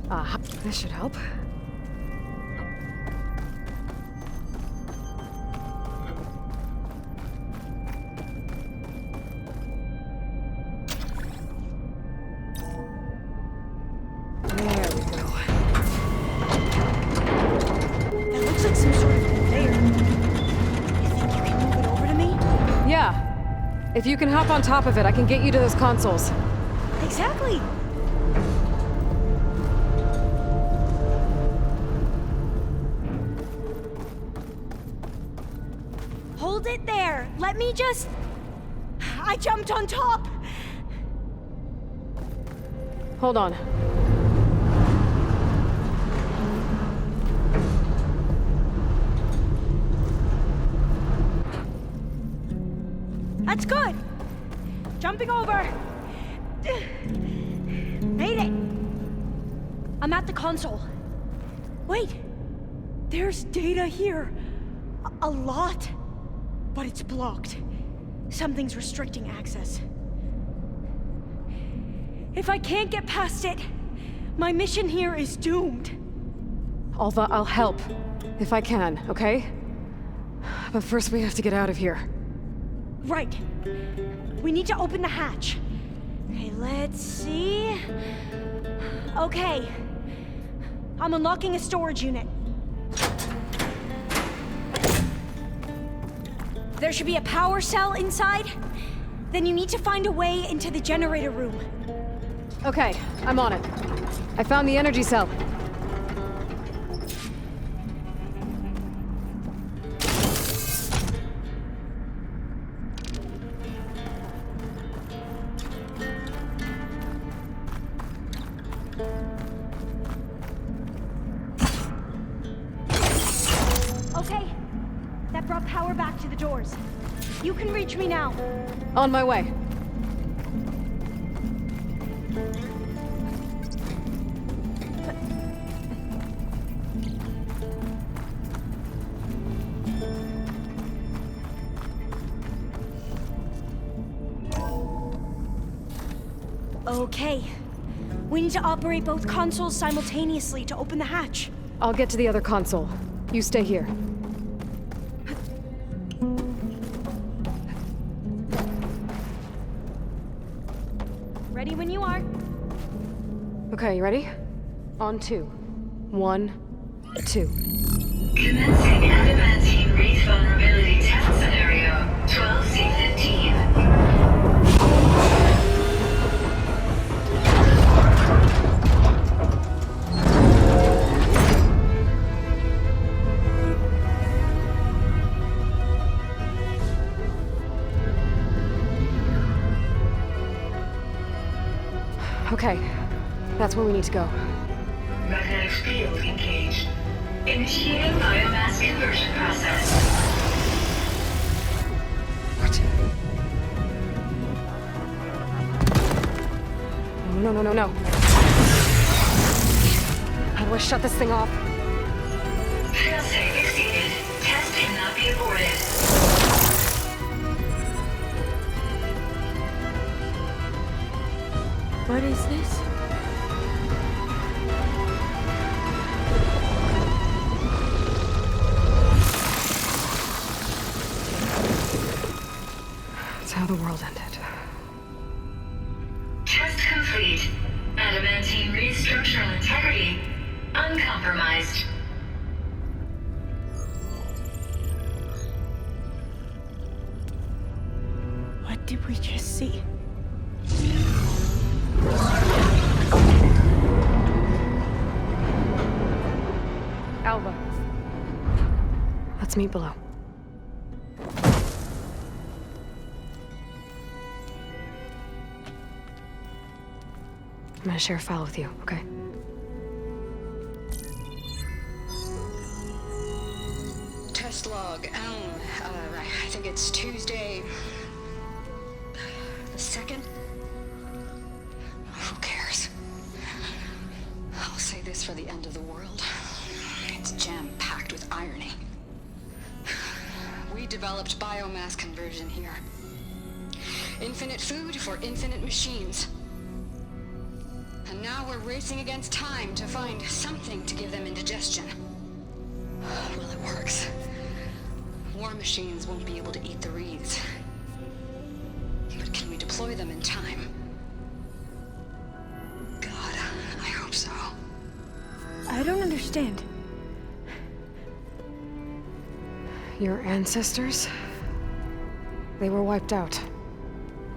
Ah, this should help. If you can hop on top of it, I can get you to those consoles. Exactly. Hold it there. Let me just... I jumped on top. Hold on. That's good. Jumping over. Made it. I'm at the console. Wait! There's data here. A lot. But it's blocked. Something's restricting access. If I can't get past it, my mission here is doomed. Alva, I'll help. If I can, okay? But first we have to get out of here. Right. We need to open the hatch. Okay, let's see... Okay. I'm unlocking a storage unit. There should be a power cell inside. Then you need to find a way into the generator room. Okay, I'm on it. I found the energy cell. Okay, that brought power back to the doors. You can reach me now. On my way. Okay. We need to operate both consoles simultaneously to open the hatch. I'll get to the other console. You stay here. Ready when you are. Okay, you ready? On 2. 1, 2. Commencing adamantine wreath vulnerability test scenario 12C15. Okay, that's where we need to go. Magnetic field engaged. Initiating biomass conversion process. What? No. How do I shut this thing off? Failsafe exceeded. Test cannot be aborted. What is this? That's how the world ended. Test complete. Adamantine wreath structural integrity uncompromised. What did we just see? Alva. Let's meet below. I'm gonna share a file with you, okay? Test log, I think it's Tuesday... the 2nd? Who cares? I'll say this for the end of the world. It's jam-packed with irony. We developed biomass conversion here. Infinite food for infinite machines. And now we're racing against time to find something to give them indigestion. Well, it works. War machines won't be able to eat the wreaths. But can we deploy them in time? God, I hope so. I don't understand. Your ancestors? They were wiped out.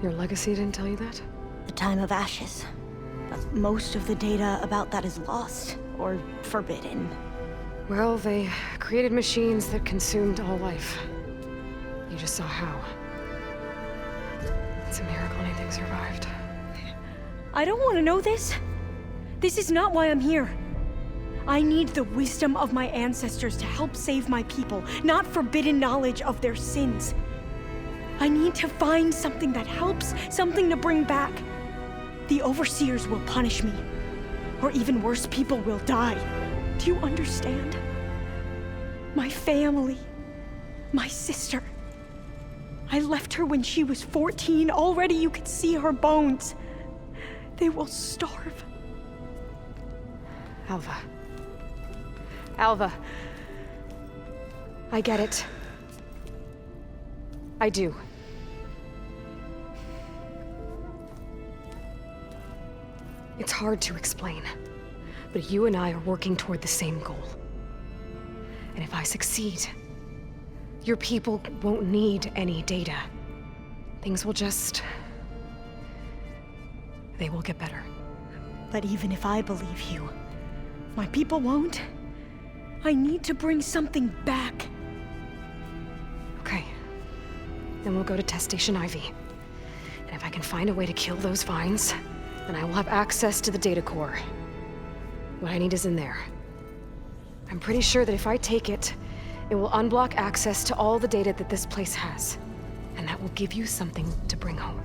Your legacy didn't tell you that? The time of ashes. But most of the data about that is lost, or forbidden. Well, they created machines that consumed all life. You just saw how. It's a miracle anything survived. I don't want to know this. This is not why I'm here. I need the wisdom of my ancestors to help save my people, not forbidden knowledge of their sins. I need to find something that helps, something to bring back. The overseers will punish me. Or even worse, people will die. Do you understand? My family, my sister. I left her when she was 14. Already you could see her bones. They will starve. Alva. Alva. I get it. I do. It's hard to explain, but you and I are working toward the same goal. And if I succeed, your people won't need any data. Things will just... they will get better. But even if I believe you, my people won't. I need to bring something back. Okay. Then we'll go to Test Station Ivy. And if I can find a way to kill those vines, then I will have access to the data core. What I need is in there. I'm pretty sure that if I take it, it will unblock access to all the data that this place has. And that will give you something to bring home.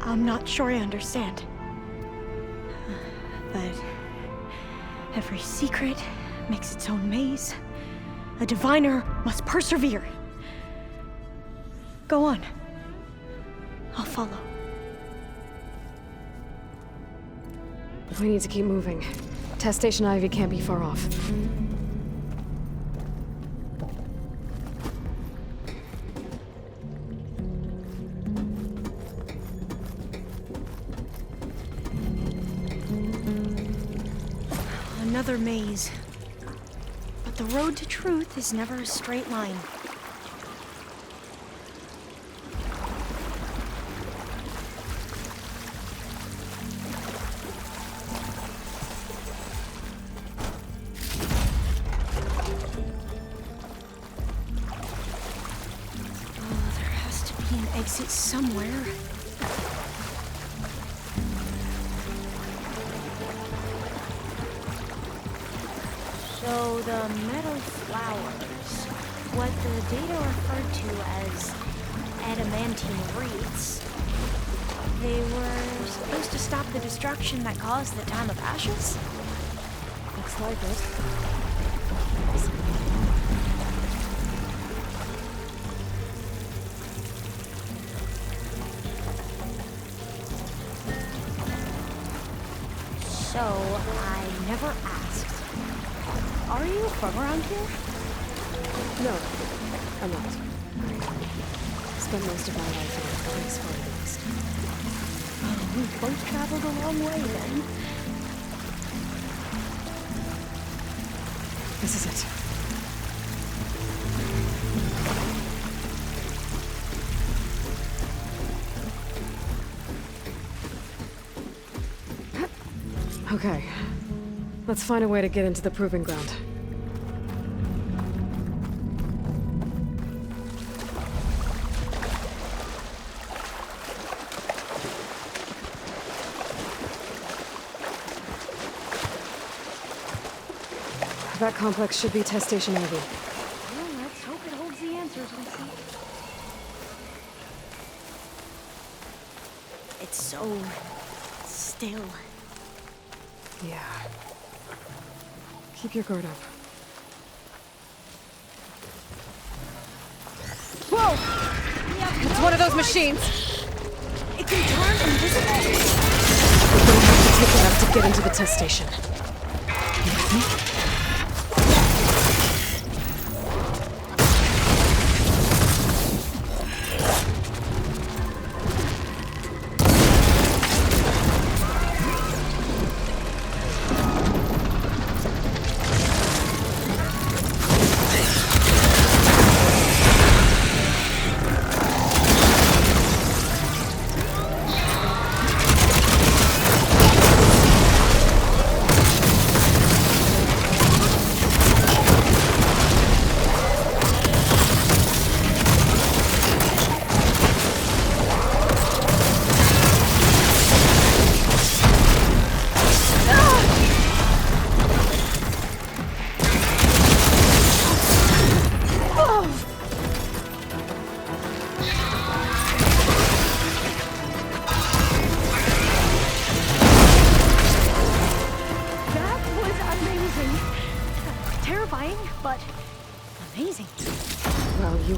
I'm not sure I understand. But every secret makes its own maze. A diviner must persevere. Go on. I'll follow. We need to keep moving. Test Station Ivy can't be far off. Another maze. But the road to truth is never a straight line. Exit somewhere. So the meadow flowers, what the data referred to as adamantine wreaths, they were supposed to stop the destruction that caused the Time of Ashes? Looks like it. So, I never asked. Are you from around here? No, I'm not. Spent most of my life in a place far east. Oh, we both traveled a long way then. This is it. Okay. Let's find a way to get into the proving ground. That complex should be Test Station Ivy. Well, let's hope it holds the answers we seek. It's so still. Yeah. Keep your guard up. Whoa! It's one of those machines! It can turn invisible? We're gonna have to take it out to get into the test station. You with me?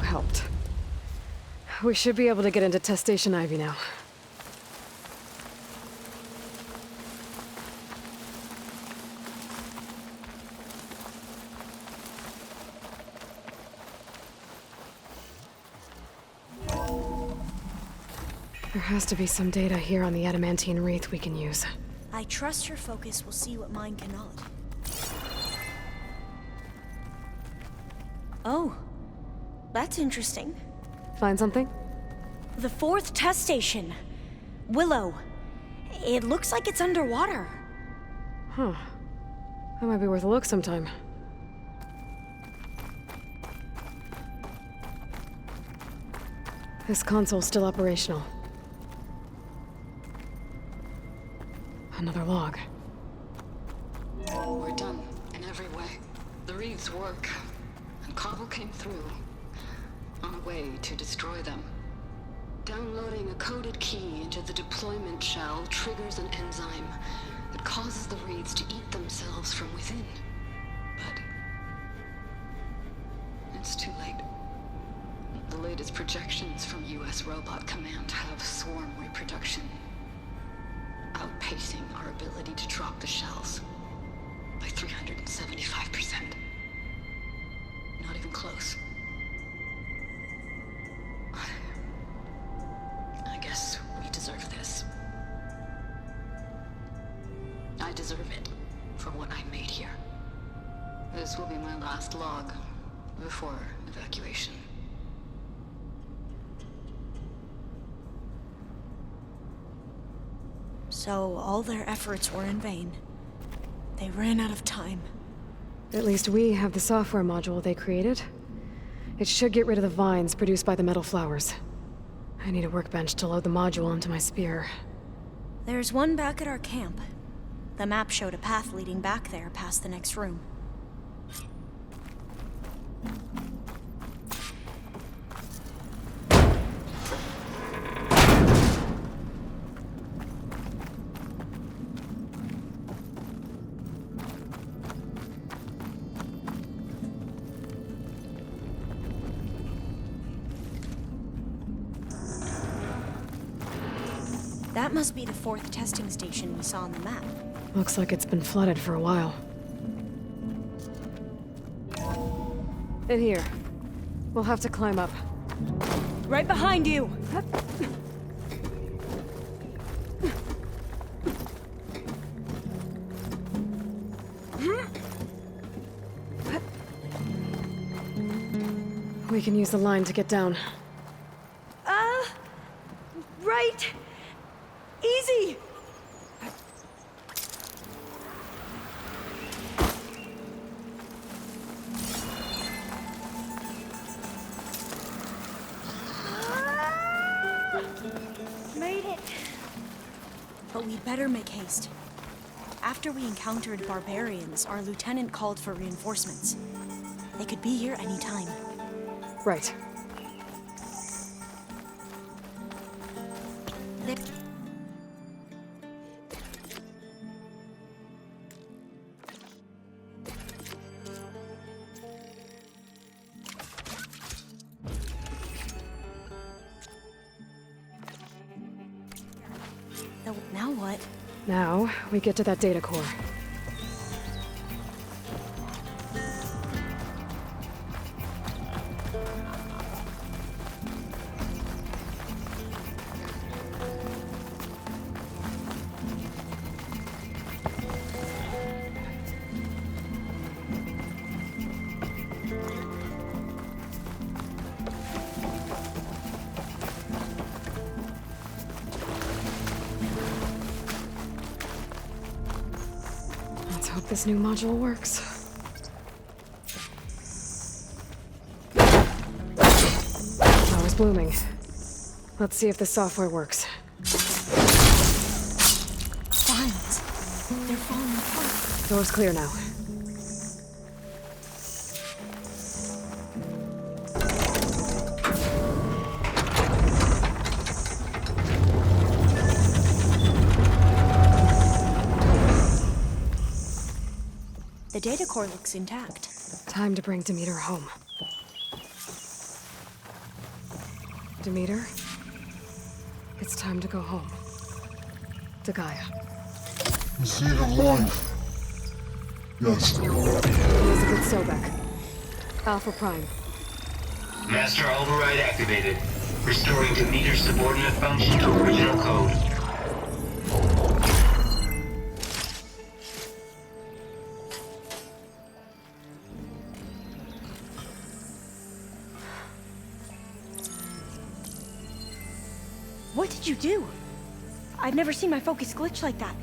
you helped. We should be able to get into Test Station Ivy now. There has to be some data here on the adamantine wreath we can use. I trust your focus will see what mine cannot. Oh, that's interesting. Find something? The 4th test station. Willow. It looks like it's underwater. Huh. That might be worth a look sometime. This console's still operational. Another log. We're done, in every way. The wreaths work, and Cobble came through, on a way to destroy them. Downloading a coded key into the deployment shell triggers an enzyme that causes the wreaths to eat themselves from within. But it's too late. The latest projections from US Robot Command have swarm reproduction, outpacing our ability to drop the shells by 375%. Not even close. I guess we deserve this. I deserve it for what I made here. This will be my last log before evacuation. So all their efforts were in vain. They ran out of time. At least we have the software module they created. It should get rid of the vines produced by the metal flowers. I need a workbench to load the module into my spear. There's one back at our camp. The map showed a path leading back there past the next room. That must be the 4th testing station we saw on the map. Looks like it's been flooded for a while. In here. We'll have to climb up. Right behind you! We can use the line to get down. Right! Easy! Made it! But we'd better make haste. After we encountered barbarians, our lieutenant called for reinforcements. They could be here any time. Right. Now what? Now, we get to that data core. Hope this new module works. Power's blooming. Let's see if the software works. Vines. They're falling apart. Door's clear now. The data core looks intact. Time to bring Demeter home. Demeter, it's time to go home. To Gaia. The seed of life. Yes. Elizabeth Sobek. Alpha Prime. Master override activated. Restoring Demeter's subordinate function to original code. What did you do? I've never seen my focus glitch like that.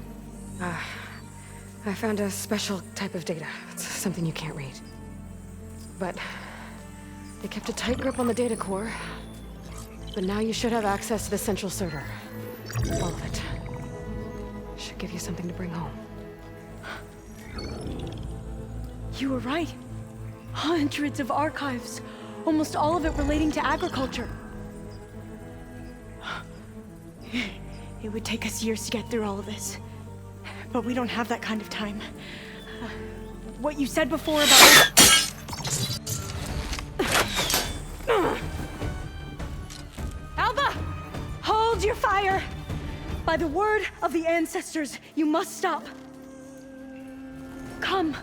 I found a special type of data. It's something you can't read. But they kept a tight grip on the data core. But now you should have access to the central server. All of it. Should give you something to bring home. You were right. Hundreds of archives. Almost all of it relating to agriculture. It would take us years to get through all of this. But we don't have that kind of time. What you said before about... Alba! Hold your fire! By the word of the ancestors, you must stop. Come.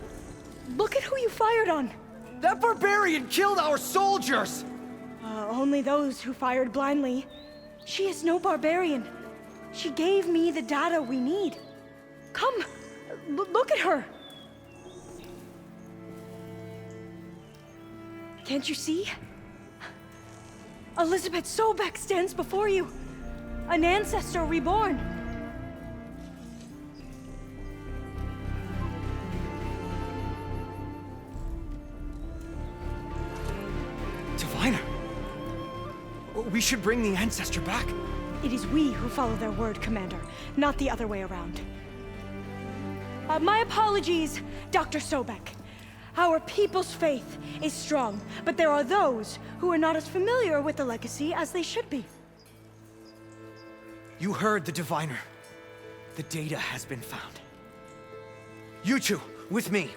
Look at who you fired on. That barbarian killed our soldiers! Only those who fired blindly. She is no barbarian. She gave me the data we need. Come, look at her. Can't you see? Elizabeth Sobek stands before you. An ancestor reborn. Diviner! We should bring the ancestor back. It is we who follow their word, Commander, not the other way around. My apologies, Dr. Sobek. Our people's faith is strong, but there are those who are not as familiar with the legacy as they should be. You heard the diviner. The data has been found. You two, with me.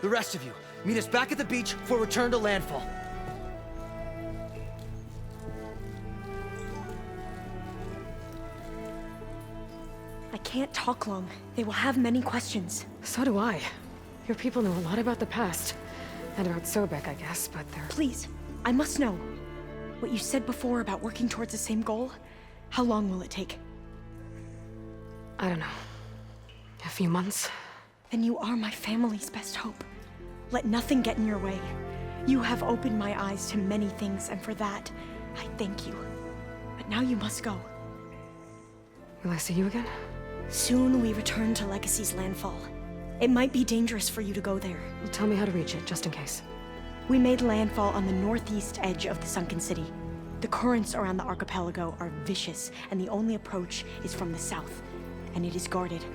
The rest of you, meet us back at the beach for return to landfall. I can't talk long. They will have many questions. So do I. Your people know a lot about the past. And about Sobek, I guess, but they're... Please, I must know. What you said before about working towards the same goal, how long will it take? I don't know. A few months? Then you are my family's best hope. Let nothing get in your way. You have opened my eyes to many things, and for that, I thank you. But now you must go. Will I see you again? Soon we return to Legacy's landfall. It might be dangerous for you to go there. Well, tell me how to reach it, just in case. We made landfall on the northeast edge of the sunken city. The currents around the archipelago are vicious, and the only approach is from the south. And it is guarded.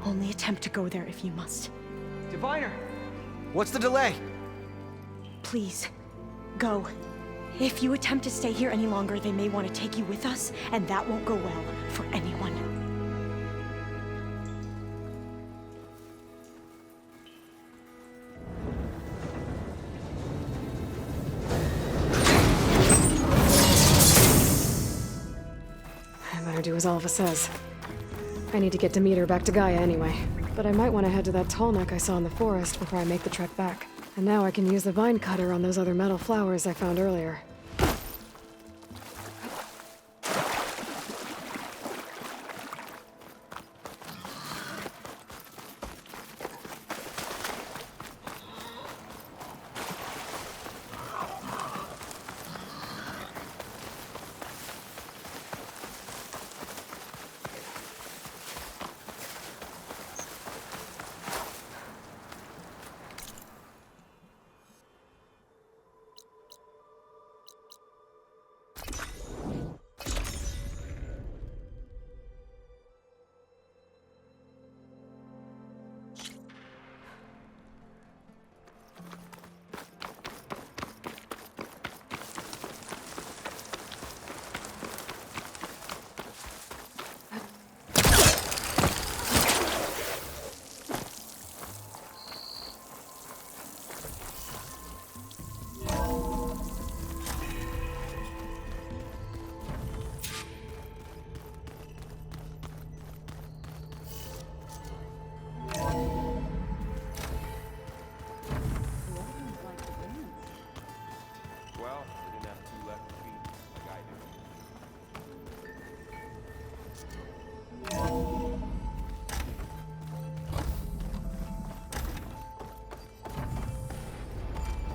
Only attempt to go there if you must. Diviner! What's the delay? Please, go. If you attempt to stay here any longer, they may want to take you with us, and that won't go well for anyone. I better do as Alva says. I need to get Demeter back to Gaia anyway. But I might want to head to that tall neck I saw in the forest before I make the trek back. And now I can use the vine cutter on those other metal flowers I found earlier.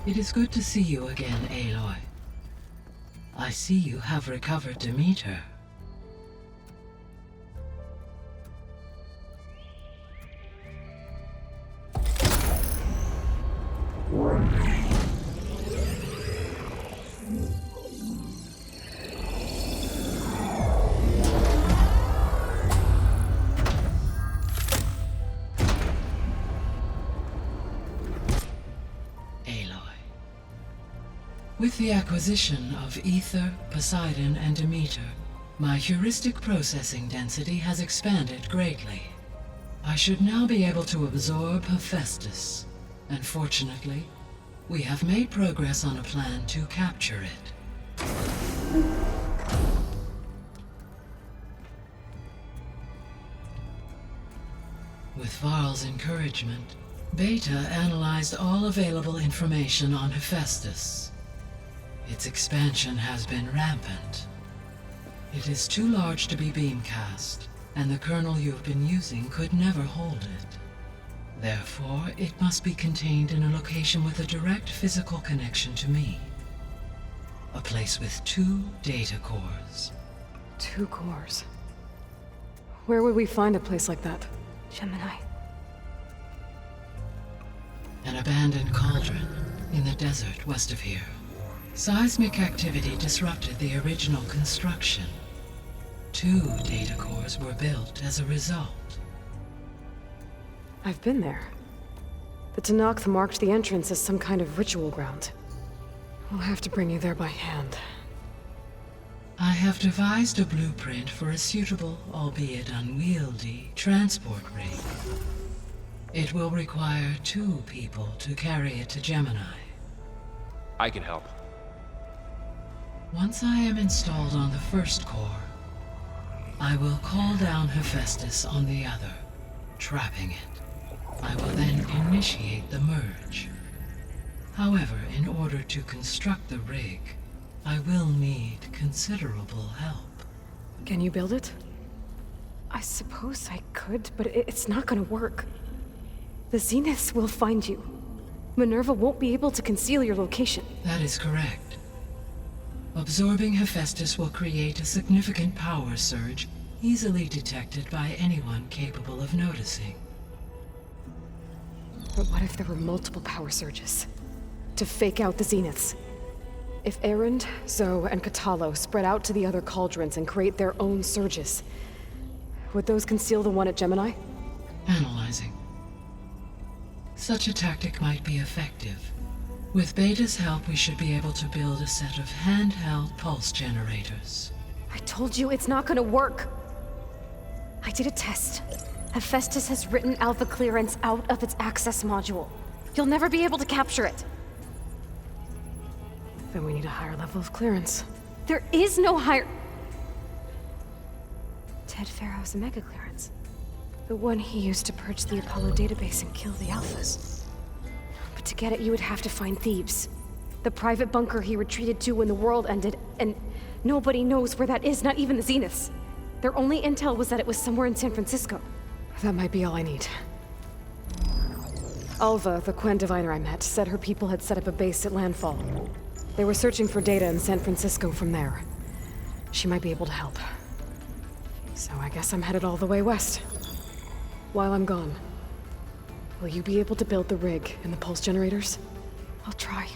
It is good to see you again, Aloy. I see you have recovered Demeter. With the acquisition of Ether, Poseidon, and Demeter, my heuristic processing density has expanded greatly. I should now be able to absorb Hephaestus, and fortunately, we have made progress on a plan to capture it. With Varl's encouragement, Beta analyzed all available information on Hephaestus. Its expansion has been rampant. It is too large to be beamcast, and the kernel you've been using could never hold it. Therefore, it must be contained in a location with a direct physical connection to me. A place with 2 data cores. 2 cores? Where would we find a place like that? Gemini. An abandoned cauldron in the desert west of here. Seismic activity disrupted the original construction. 2 data cores were built as a result. I've been there. The Tenakth marked the entrance as some kind of ritual ground. We'll have to bring you there by hand. I have devised a blueprint for a suitable, albeit unwieldy, transport rig. It will require 2 people to carry it to Gemini. I can help. Once I am installed on the first core, I will call down Hephaestus on the other, trapping it. I will then initiate the merge. However, in order to construct the rig, I will need considerable help. Can you build it? I suppose I could, but it's not gonna work. The Zeniths will find you. Minerva won't be able to conceal your location. That is correct. Absorbing Hephaestus will create a significant power surge, easily detected by anyone capable of noticing. But what if there were multiple power surges? To fake out the Zeniths? If Erend, Zoe, and Katalo spread out to the other cauldrons and create their own surges, would those conceal the one at Gemini? Analyzing. Such a tactic might be effective. With Beta's help, we should be able to build a set of handheld pulse generators. I told you it's not gonna work. I did a test. Hephaestus has written Alpha clearance out of its access module. You'll never be able to capture it. Then we need a higher level of clearance. There is no higher... Ted Pharaoh's mega clearance. The one he used to purge the Apollo database and kill the Alphas. But to get it, you would have to find Thebes. The private bunker he retreated to when the world ended, and nobody knows where that is, not even the Zeniths. Their only intel was that it was somewhere in San Francisco. That might be all I need. Alva, the Quen diviner I met, said her people had set up a base at landfall. They were searching for data in San Francisco from there. She might be able to help. So I guess I'm headed all the way west. While I'm gone, will you be able to build the rig and the pulse generators? I'll try.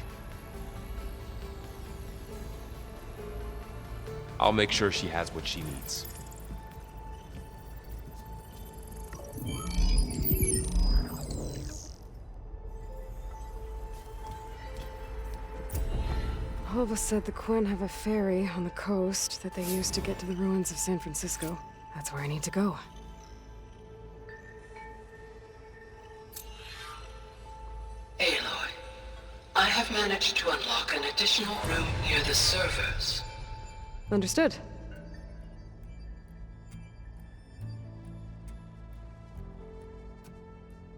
I'll make sure she has what she needs. Alva said the Quen have a ferry on the coast that they use to get to the ruins of San Francisco. That's where I need to go. Aloy, I have managed to unlock an additional room near the servers. Understood.